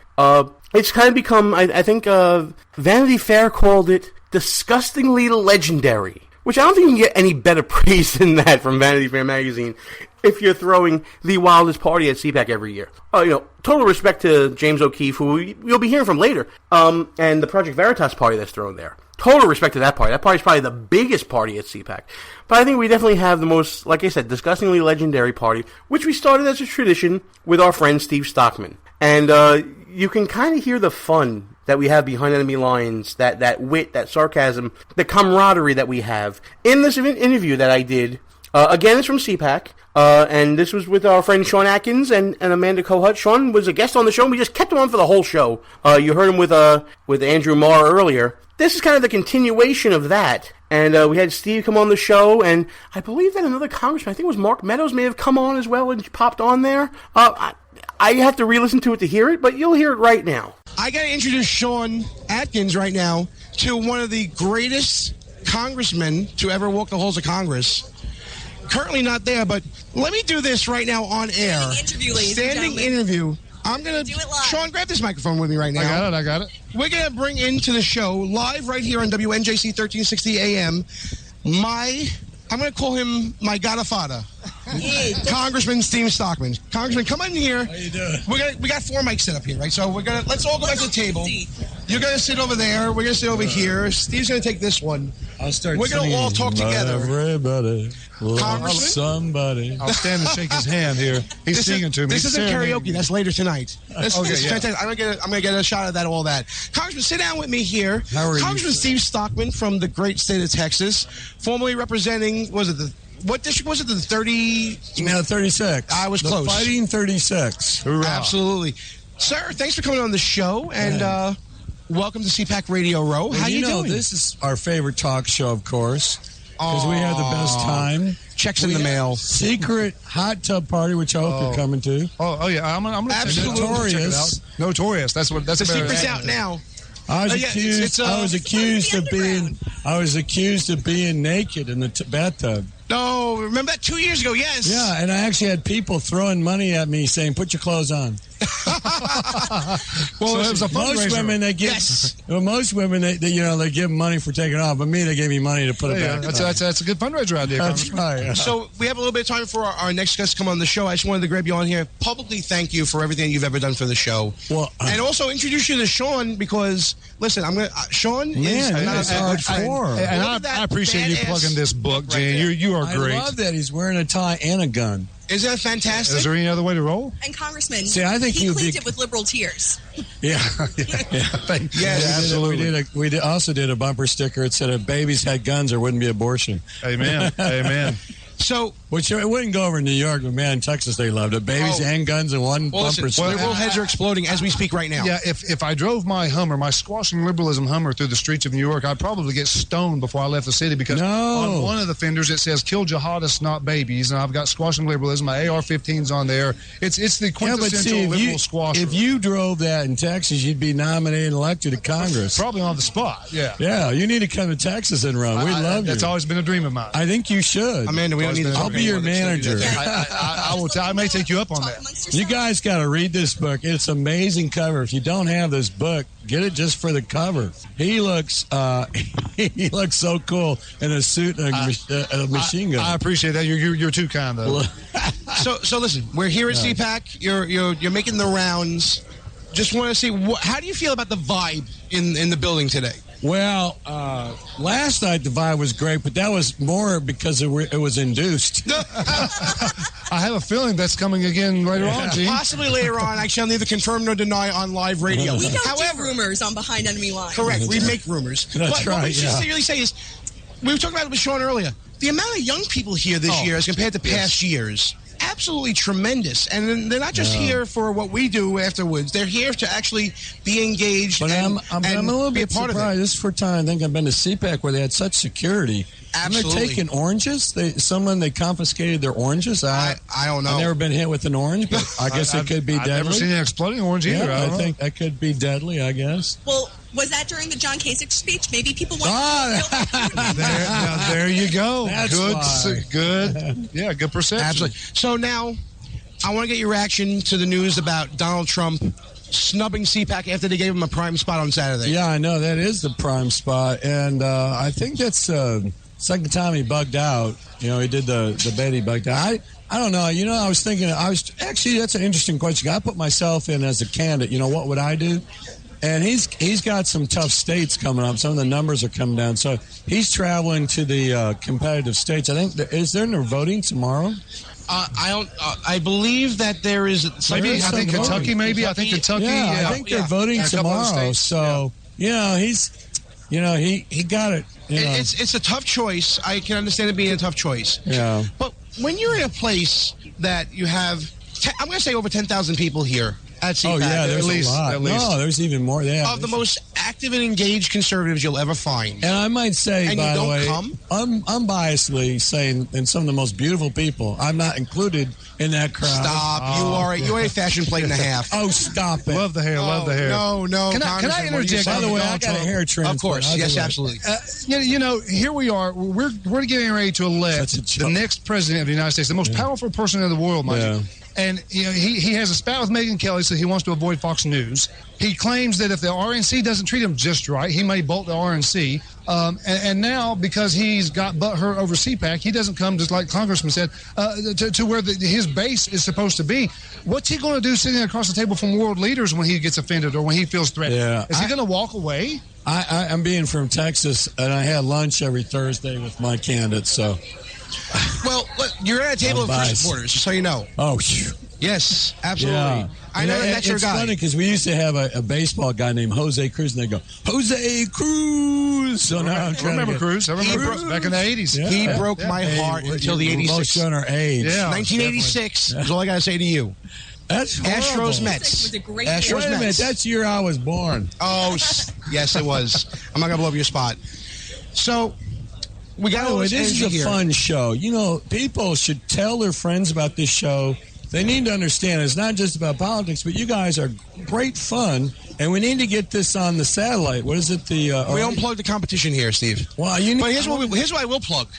It's kind of become, I think, Vanity Fair called it disgustingly legendary, which I don't think you can get any better praise than that from Vanity Fair magazine if you're throwing the wildest party at CPAC every year. Total respect to James O'Keefe, who you'll be hearing from later, and the Project Veritas party that's thrown there. Total respect to that party. That party's probably the biggest party at CPAC. But I think we definitely have the most, like I said, disgustingly legendary party, which we started as a tradition with our friend Steve Stockman. And you can kind of hear the fun that we have behind Enemy Lines, that wit, that sarcasm, the camaraderie that we have. In this interview that I did, again, it's from CPAC, and this was with our friend Sean Atkins and Amanda Kohut. Sean was a guest on the show, and we just kept him on for the whole show. You heard him with Andrew Marr earlier. This is kind of the continuation of that. And we had Steve come on the show, and I believe that another congressman, I think it was Mark Meadows, may have come on as well and popped on there. I have to re-listen to it to hear it, but you'll hear it right now. I got to introduce Sean Atkins right now to one of the greatest congressmen to ever walk the halls of Congress. Currently not there, but let me do this right now on air. Standing interview. I'm going to... Sean, grab this microphone with me right now. I got it. We're going to bring into the show, live right here on WNJC 1360 AM, I'm going to call him my godfather, Congressman Steve Stockman. Congressman, come in here. How you doing? We got 4 mics set up here, right? So let's all go back to the table. You're going to sit over there. We're going to sit over here. Steve's going to take this one. I'll start. We're going to all talk together. Everybody, Congressman, somebody. I'll stand and shake his hand here. He's singing to me. This isn't karaoke. That's later tonight. This is fantastic. I'm gonna get a shot of that. All that. Congressman, sit down with me here. How are you? Congressman Steve Stockman from the great state of Texas, formerly representing. What district was it? The 30? No, 36. I was close. Fighting 36. Hoorah. Absolutely. Sir, thanks for coming on the show, and welcome to CPAC Radio Row. Well, How you doing? This is our favorite talk show, of course, because we had the best time. Checks in the mail. Secret hot tub party, which I hope you're coming to. Oh yeah, I'm gonna Absolutely. check it out. Notorious. That's the secret's out now. I was accused of being naked in the bathtub. No, remember that 2 years ago? Yes. Yeah, and I actually had people throwing money at me saying, "Put your clothes on." Well, it was a fundraiser. Most women, they give money for taking off, but me, they gave me money to put it back. That's a good fundraiser out there. That's right. So we have a little bit of time for our next guest to come on the show. I just wanted to grab you on here, publicly thank you for everything you've ever done for the show, and also introduce you to Sean because listen, Sean is hardcore, and I appreciate you plugging this book, Gene. You are great. I love that he's wearing a tie and a gun. Isn't that fantastic? Is there any other way to roll? And Congressman, I think he cleaned it with liberal tears. Yeah. Yes, absolutely. We also did a bumper sticker. It said, "If babies had guns, there wouldn't be abortion." Amen. Amen. So, which it wouldn't go over in New York, but man, in Texas they loved it. Babies and guns in one bumper sticker. Liberal heads are exploding as we speak right now. Yeah, if I drove my Hummer, my squashing liberalism Hummer through the streets of New York, I'd probably get stoned before I left the city because on one of the fenders it says "Kill jihadists, not babies," and I've got squashing liberalism. My AR-15's on there. It's the quintessential liberal squasher. If you drove that in Texas, you'd be nominated and elected to Congress. Probably on the spot. Yeah. Yeah, you need to come to Texas and run. We love you. That's always been a dream of mine. I think you should. Amanda, I'll be your manager. I will. I may take you up on that. You guys got to read this book. It's an amazing cover. If you don't have this book, get it just for the cover. He looks so cool in a suit and a machine gun. I appreciate that. You're too kind though. So listen, we're here at CPAC. You're making the rounds. Just want to see how do you feel about the vibe in the building today? Well, last night the vibe was great, but that was more because it was induced. I have a feeling that's coming again later on, Gene. Possibly later on. I shall neither confirm nor deny on live radio. We don't do rumors on Behind Enemy Lines. Correct. We make rumors. That's What we should really say is, we were talking about it with Sean earlier, the amount of young people here this year as compared to past years, absolutely tremendous. And they're not just here for what we do afterwards. They're here to actually be engaged But and I'm a little be a bit part surprised. of it. This is the first time I think I've been to CPAC where they had such security. Absolutely. And they're taking oranges. They confiscated their oranges. I don't know. I've never been hit with an orange, but I guess it could be deadly. I've never seen an exploding orange either. Yeah, I don't know. think that could be deadly, I guess. Well, was that during the John Kasich speech? Maybe people want There you go. That's Good. Yeah, good perception. Absolutely. So now, I want to get your reaction to the news about Donald Trump snubbing CPAC after they gave him a prime spot on Saturday. Yeah, I know. That is the prime spot. And I think that's second time he bugged out. He did the debate, he bugged out. I don't know. I was thinking, actually, that's an interesting question. I put myself in as a candidate. What would I do? And he's got some tough states coming up. Some of the numbers are coming down. So he's traveling to the competitive states. I think, is there no voting tomorrow? I believe that there is. I think Kentucky. Maybe I think Kentucky. Yeah, I think they're voting tomorrow. So he got it. It's a tough choice. I can understand it being a tough choice. Yeah. But when you're in a place that you have, I'm going to say over 10,000 people here at CPAC. Oh yeah, there's a lot. At least. No, there's even more. Yeah, of the most active and engaged conservatives you'll ever find. And I might say, and by you the don't way, come? unbiasedly saying, and some of the most beautiful people, I'm not included in that crowd. Stop! You are a fashion plate and a half. Oh, stop it! Love the hair. Love the hair. No. Can I interject? By the way, I got a hair transplant. Of course, yes, absolutely. Here we are. We're getting ready to elect the next president of the United States, the most powerful person in the world, mind you. And he has a spat with Megyn Kelly, so he wants to avoid Fox News. He claims that if the RNC doesn't treat him just right, he may bolt the RNC. And now, because he's got butthurt over CPAC, he doesn't come, just like Congressman said, to where his base is supposed to be. What's he going to do sitting across the table from world leaders when he gets offended or when he feels threatened? Yeah, is he going to walk away? I'm being from Texas, and I had lunch every Thursday with my candidates, so... Well, look, you're at a table of Trump supporters, just so you know. Oh, phew. Yes, absolutely. Yeah. I know that's your guy. It's funny because we used to have a baseball guy named Jose Cruz, and they go, Jose Cruz! So now I'm trying remember Cruz. I remember Cruz back in the 80s. Yeah. He broke my heart until the 86. We're both showing our age. Yeah, 1986 is all I got to say to you. That's horrible. Astros Mets. Was a great Wait a minute, that's the year I was born. Oh, yes, it was. I'm not going to blow up your spot. So... We got this is a fun show. People should tell their friends about this show. They need to understand it's not just about politics, but you guys are great fun, and we need to get this on the satellite. What is it? We don't plug the competition here, Steve. Well, but here's what I will plug.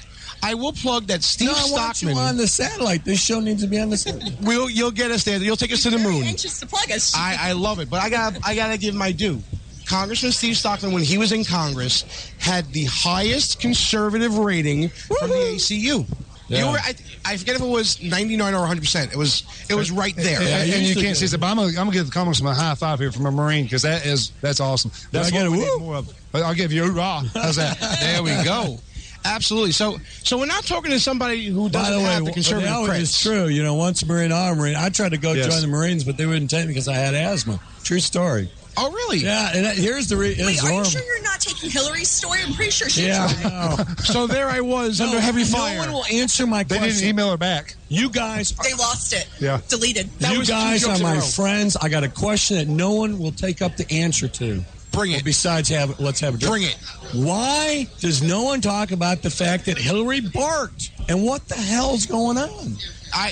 I will plug that Steve Stockman. I want you on the satellite. This show needs to be on the satellite. You'll get us there. You'll take us to the moon. Anxious to plug us. I love it, but I gotta give my due. Congressman Steve Stockman, when he was in Congress, had the highest conservative rating from the ACU. Yeah. I forget if it was 99 or 100%. It was right there. And you can't see it, but I'm gonna give the Congressman a high five here from a Marine because that's awesome. That's what we need more of. I'll give you a hoorah. How's that? There we go. Absolutely. So we're not talking to somebody who doesn't have the conservative credits. It's true. Once a Marine, I'm a Marine. I tried to go join the Marines, but they wouldn't take me because I had asthma. True story. Oh, really? Yeah, and here's the reason. Wait, are you sure you're not taking Hillary's story? I'm pretty sure she tried. So there I was under heavy fire. No one will answer my question. They didn't email her back. You guys... They lost it. Yeah. Deleted. You guys are my friends. I got a question that no one will take up the answer to. Bring it. Besides, let's have a drink. Bring it. Why does no one talk about the fact that Hillary barked? And what the hell's going on?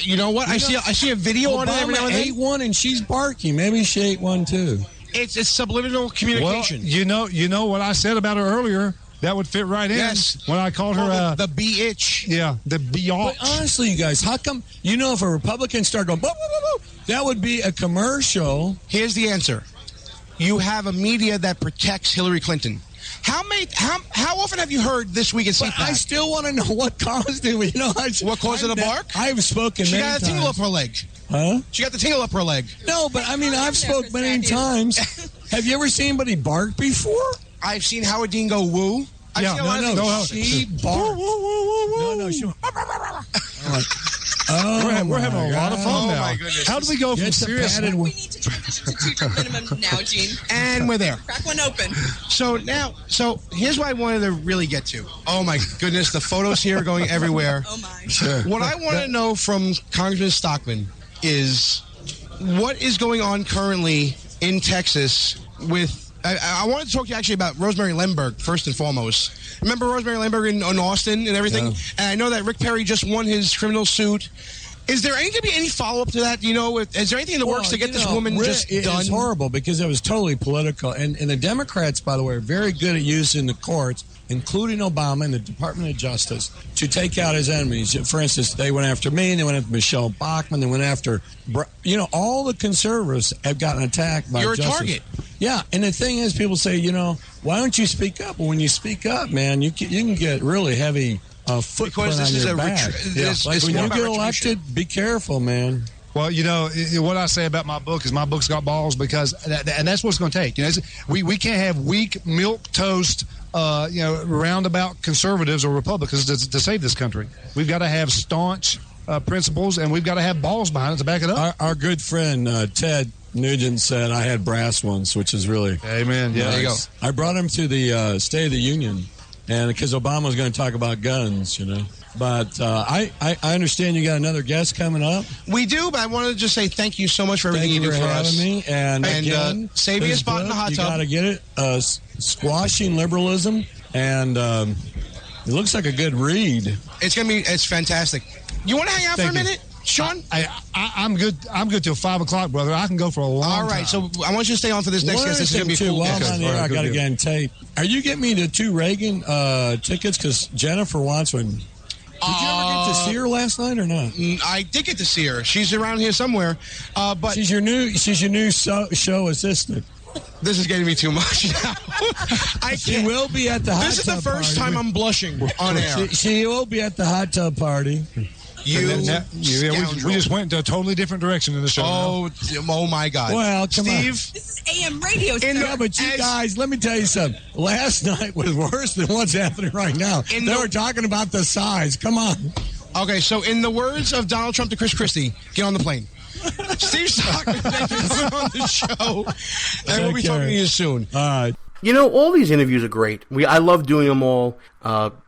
You know what? I see a video on it every now and then. Obama ate one and she's barking. Maybe she ate one too. It's subliminal communication. Well, you know what I said about her earlier. That would fit right in. Yes. When I called her the B-itch. Yeah, the B-itch. But honestly, you guys, how come, if a Republican started going, boo, boo, boo, boo, that would be a commercial. Here's the answer. You have a media that protects Hillary Clinton. How often have you heard this week at CPAC? I still want to know what caused it. What caused it to bark? I've spoken many times. She got a tingle up her leg. Huh? She got the tingle up her leg. No, but I've spoken many times. Have you ever seen anybody bark before? I've seen Howard Dean go woo. She barked. No, she went. We're having a lot of fun now. My goodness. How do we go from serious? We need to do the 2-drink minimum now, Gene. And we're there. Crack one open. So here's what I wanted to really get to. Oh my goodness, the photos here are going everywhere. Oh my. Sure. What I want to know from Congressman Stockman is what is going on currently in Texas with. I wanted to talk to you actually about Rosemary Lemberg first and foremost. Remember Rosemary Lemberg in Austin and everything? Yeah. And I know that Rick Perry just won his criminal suit. Is there going to be any follow-up to that? You know, is there anything in the works to get this woman just done? It's horrible because it was totally political. And the Democrats, by the way, are very good at using the courts, including Obama and the Department of Justice, to take out his enemies. For instance, they went after me, and they went after Michelle Bachmann, they went after, all the conservatives have gotten attacked by justice. You're a target. Yeah, and the thing is, people say, why don't you speak up? Well, when you speak up, man, you can get really heavy footprint on your back. Like when you get elected, be careful, man. Well, what I say about my book is my book's got balls because, and that's what it's going to take. We can't have weak milk toast, roundabout conservatives or Republicans to save this country. We've got to have staunch principles, and we've got to have balls behind it to back it up. Our good friend Ted Nugent said I had brass ones, which is really amen. Yeah, nice. There you go. I brought him to the State of the Union, and because Obama was going to talk about guns, But I understand you got another guest coming up. We do, but I wanted to just say thank you so much for everything you do for us. Me. And again, save me a spot in the hot tub. You got to get it. Squashing Liberalism, and it looks like a good read. It's fantastic. You want to hang out for a minute? Sean? I'm good. I'm good till 5 o'clock, brother. I can go for a long time. All right, so I want you to stay on for this next guest. This is going to be a cool guest. I got to get on tape. Are you getting me the 2 Reagan tickets? Because Jennifer wants one. Did you ever get to see her last night or not? I did get to see her. She's around here somewhere. But she's your new show assistant. This is getting me too much now. She will be at the hot tub party. This is the first time I'm blushing on air. She will be at the hot tub party. We just went into a totally different direction in the show. Oh my God. Well, come Steve, on. This is AM radio. Yeah, but you guys, let me tell you something. Last night was worse than what's happening right now. They were talking about the size. Come on. Okay, so in the words of Donald Trump to Chris Christie, get on the plane. Steve Stockman, thank you for coming on the show. And we'll be talking to you soon. All right. All these interviews are great. I love doing them all.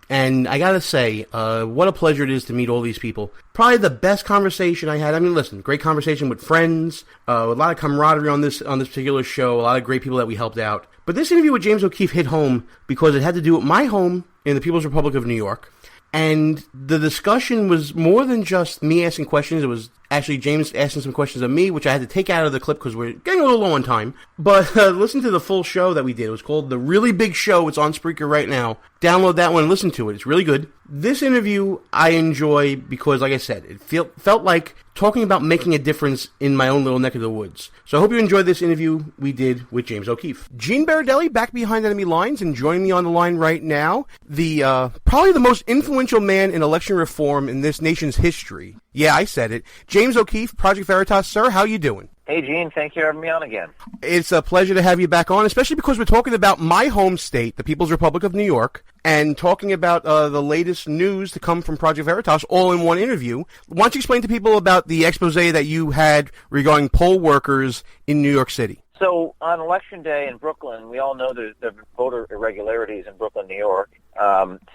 And I gotta say, what a pleasure it is to meet all these people. Probably the best conversation I had. I mean, listen, great conversation with friends, a lot of camaraderie on this particular show, a lot of great people that we helped out. But this interview with James O'Keefe hit home because it had to do with my home in the People's Republic of New York. And the discussion was more than just me asking questions. It was actually James asking some questions of me, which I had to take out of the clip because we're getting a little low on time. But listen to the full show that we did. It was called The Really Big Show. It's on Spreaker right now. Download that one and listen to it. It's really good. This interview I enjoy because, like I said, it felt like talking about making a difference in my own little neck of the woods. So I hope you enjoyed this interview we did with James O'Keefe. Gene Baradelli back behind enemy lines, and joining me on the line right now, the probably the most influential man in election reform in this nation's history. Yeah, I said it. James O'Keefe, Project Veritas. Sir, how you doing? Hey, Gene. Thank you for having me on again. It's a pleasure to have you back on, especially because we're talking about my home state, the People's Republic of New York, and talking about the latest news to come from Project Veritas all in one interview. Why don't you explain to people about the expose that you had regarding poll workers in New York City? So on Election Day in Brooklyn, we all know there have been voter irregularities in Brooklyn, New York.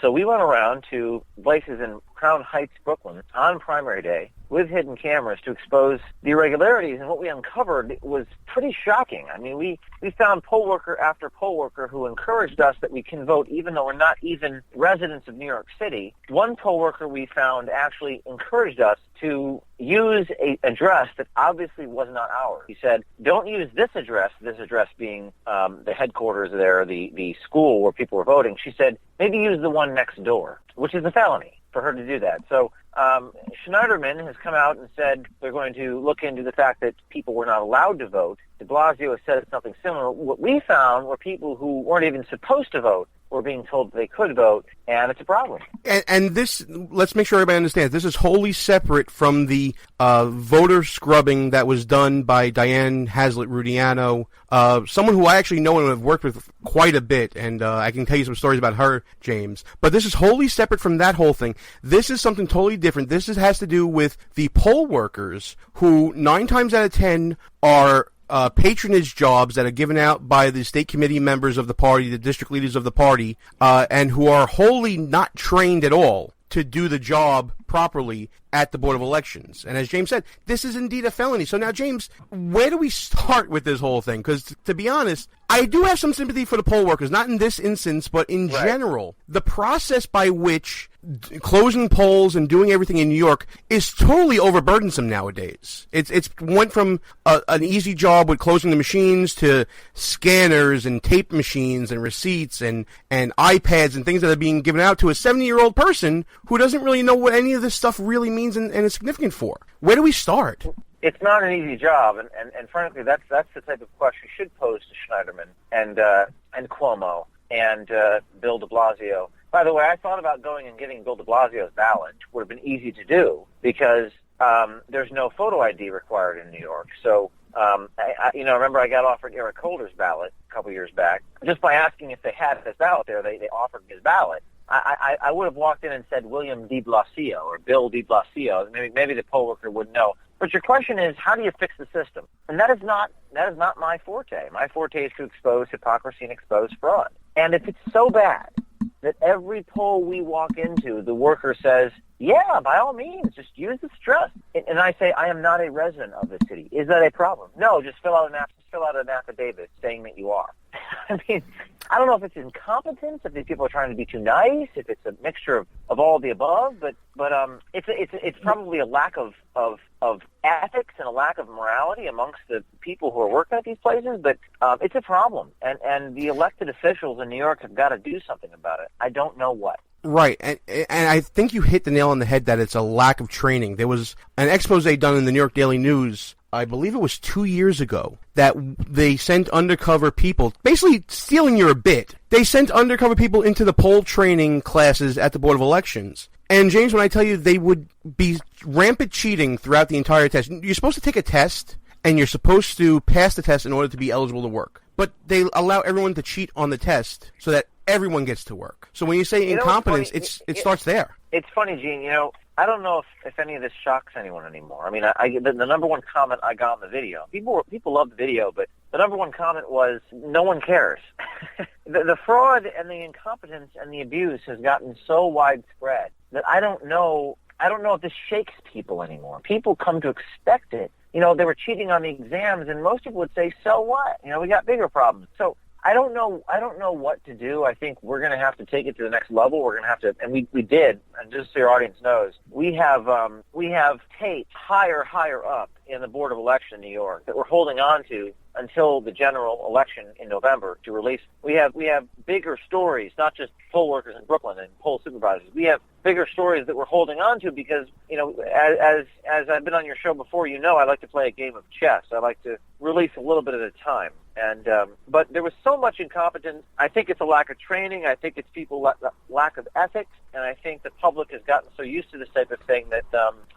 So we went around to places in Crown Heights, Brooklyn, on primary day with hidden cameras to expose the irregularities, and what we uncovered was pretty shocking. I mean, we found poll worker after poll worker who encouraged us that we can vote even though we're not even residents of New York City. One poll worker we found actually encouraged us to use an address that obviously was not ours. He said, don't use this address being the headquarters there, the school where people were voting. She said, maybe use the one next door, which is a felony for her to do that. So Schneiderman has come out and said they're going to look into the fact that people were not allowed to vote. De Blasio has said something similar. What we found were people who weren't even supposed to vote who are being told they could vote, and it's a problem. And this, let's make sure everybody understands, this is wholly separate from the voter scrubbing that was done by Diane Haslett-Rudiano, someone who I actually know and have worked with quite a bit, and I can tell you some stories about her, James. But this is wholly separate from that whole thing. This is something totally different. This has to do with the poll workers who 9 times out of 10 are patronage jobs that are given out by the state committee members of the party, the district leaders of the party, and who are wholly not trained at all to do the job properly at the Board of Elections. And as James said, this is indeed a felony. So now, James, where do we start with this whole thing? Because, to be honest, I do have some sympathy for the poll workers, not in this instance, but in general. The process by which closing polls and doing everything in New York is totally overburdensome nowadays. It's went from an easy job with closing the machines to scanners and tape machines and receipts and iPads and things that are being given out to a 70-year-old person who doesn't really know what any of this stuff really means and is significant for. Where do we start? It's not an easy job, and frankly, that's the type of question you should pose to Schneiderman and Cuomo and Bill de Blasio. By the way, I thought about going and getting Bill de Blasio's ballot, which would have been easy to do because there's no photo ID required in New York. So, I remember I got offered Eric Holder's ballot a couple years back. Just by asking if they had his ballot there, they offered me his ballot. I would have walked in and said William de Blasio or Bill de Blasio. Maybe the poll worker would know. But your question is, how do you fix the system? And that is not my forte. My forte is to expose hypocrisy and expose fraud. And if it's so bad that every poll we walk into, the worker says, yeah, by all means, just use this trust. And I say, I am not a resident of the city. Is that a problem? No, just fill out an affidavit saying that you are. I mean, I don't know if it's incompetence, if these people are trying to be too nice, if it's a mixture of all the above, but it's probably a lack of ethics and a lack of morality amongst the people who are working at these places. But it's a problem, and the elected officials in New York have got to do something about it. I don't know what. Right, and I think you hit the nail on the head that it's a lack of training. There was an expose done in the New York Daily News, I believe it was 2 years ago, that they sent undercover people, basically stealing your bit. They sent undercover people into the poll training classes at the Board of Elections. And James, when I tell you they would be rampant cheating throughout the entire test, you're supposed to take a test, and you're supposed to pass the test in order to be eligible to work. But they allow everyone to cheat on the test so that everyone gets to work. So when you say incompetence, it starts there. It's funny, Gene. I don't know if any of this shocks anyone anymore. I mean, the number one comment I got on the video, people love the video, but the number one comment was, no one cares. The fraud and the incompetence and the abuse has gotten so widespread that I don't know if this shakes people anymore. People come to expect it. They were cheating on the exams, and most people would say, so what? We got bigger problems. So I don't know what to do. I think we're going to have to take it to the next level. We're going to have to, and we did, and just so your audience knows, we have tapes higher up in the Board of Election in New York that we're holding on to until the general election in November to release. We have bigger stories, not just poll workers in Brooklyn and poll supervisors. We have bigger stories that we're holding on to because, as I've been on your show before, I like to play a game of chess. I like to release a little bit at a time. And but there was so much incompetence. I think it's a lack of training. I think it's people lack of ethics, and I think the public has gotten so used to this type of thing that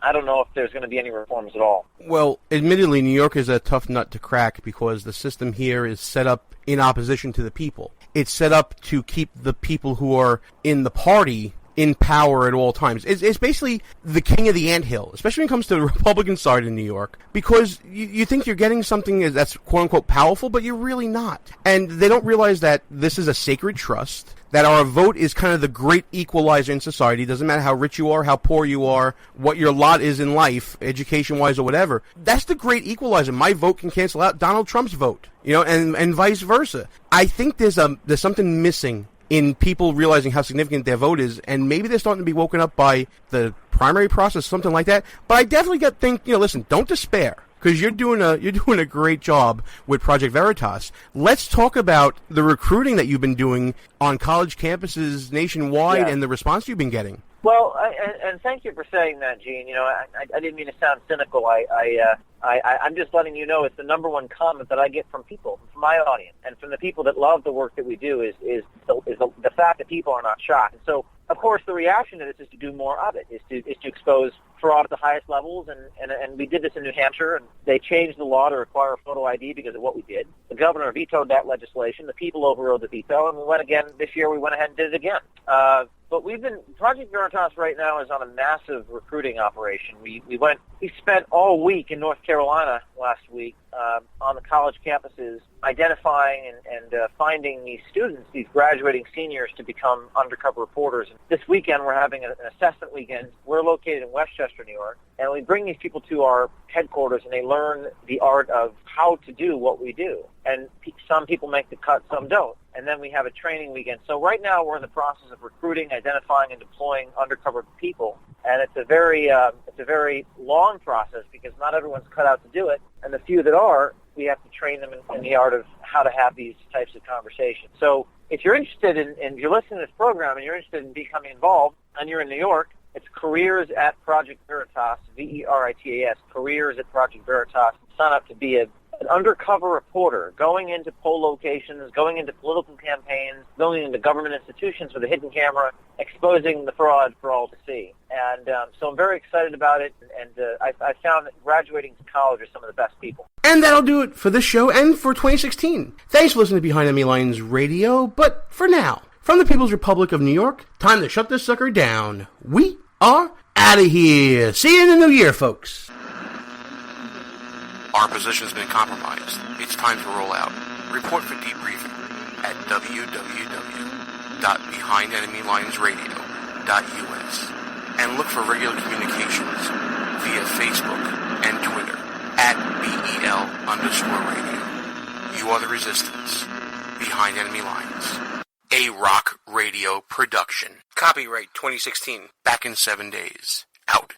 I don't know if there's going to be any reforms at all. Well, admittedly, New York is a tough nut to crack because the system here is set up in opposition to the people. It's set up to keep the people who are in the party in power at all times. It's basically the king of the anthill, especially when it comes to the Republican side in New York, because you think you're getting something that's quote-unquote powerful, but you're really not. And they don't realize that this is a sacred trust, that our vote is kind of the great equalizer in society. It doesn't matter how rich you are, how poor you are, what your lot is in life, education-wise or whatever. That's the great equalizer. My vote can cancel out Donald Trump's vote, and vice versa. I think there's something missing in people realizing how significant their vote is, and maybe they're starting to be woken up by the primary process, something like that. But I definitely think, listen, don't despair, because you're doing a great job with Project Veritas. Let's talk about the recruiting that you've been doing on college campuses nationwide and the response you've been getting. Well, and thank you for saying that, Gene. You know, I didn't mean to sound cynical. I'm just letting you know it's the number one comment that I get from people, from my audience, and from the people that love the work that we do is the fact that people are not shocked. And so, of course, the reaction to this is to do more of it, is to expose fraud at the highest levels, and we did this in New Hampshire, and they changed the law to require a photo ID because of what we did. The governor vetoed that legislation. The people overrode the veto, and we went again this year. We went ahead and did it again. But Project Veritas right now is on a massive recruiting operation. We spent all week in North Carolina last week on the college campuses identifying and finding these students, these graduating seniors, to become undercover reporters. And this weekend we're having an assessment weekend. We're located in Westchester, New York, and we bring these people to our headquarters and they learn the art of how to do what we do. And some people make the cut, some don't. And then we have a training weekend. So right now we're in the process of recruiting, identifying, and deploying undercover people. And it's a very long process because not everyone's cut out to do it. And the few that are, we have to train them in the art of how to have these types of conversations. So if you're interested if you're listening to this program and you're interested in becoming involved and you're in New York, it's careers at Project Veritas, VERITAS, careers at Project Veritas. Sign up to be an undercover reporter, going into poll locations, going into political campaigns, going into government institutions with a hidden camera, exposing the fraud for all to see. And so I'm very excited about it, and I found that graduating to college are some of the best people. And that'll do it for this show and for 2016. Thanks for listening to Behind Enemy Lines Radio, but for now, from the People's Republic of New York, time to shut this sucker down. We are out of here. See you in the new year, folks. Our position's been compromised. It's time to roll out. Report for debriefing at www.behindenemylinesradio.us and look for regular communications via Facebook and Twitter at BEL_radio. You are the resistance. Behind Enemy Lines. A Rock Radio production. Copyright 2016. Back in 7 days. Out.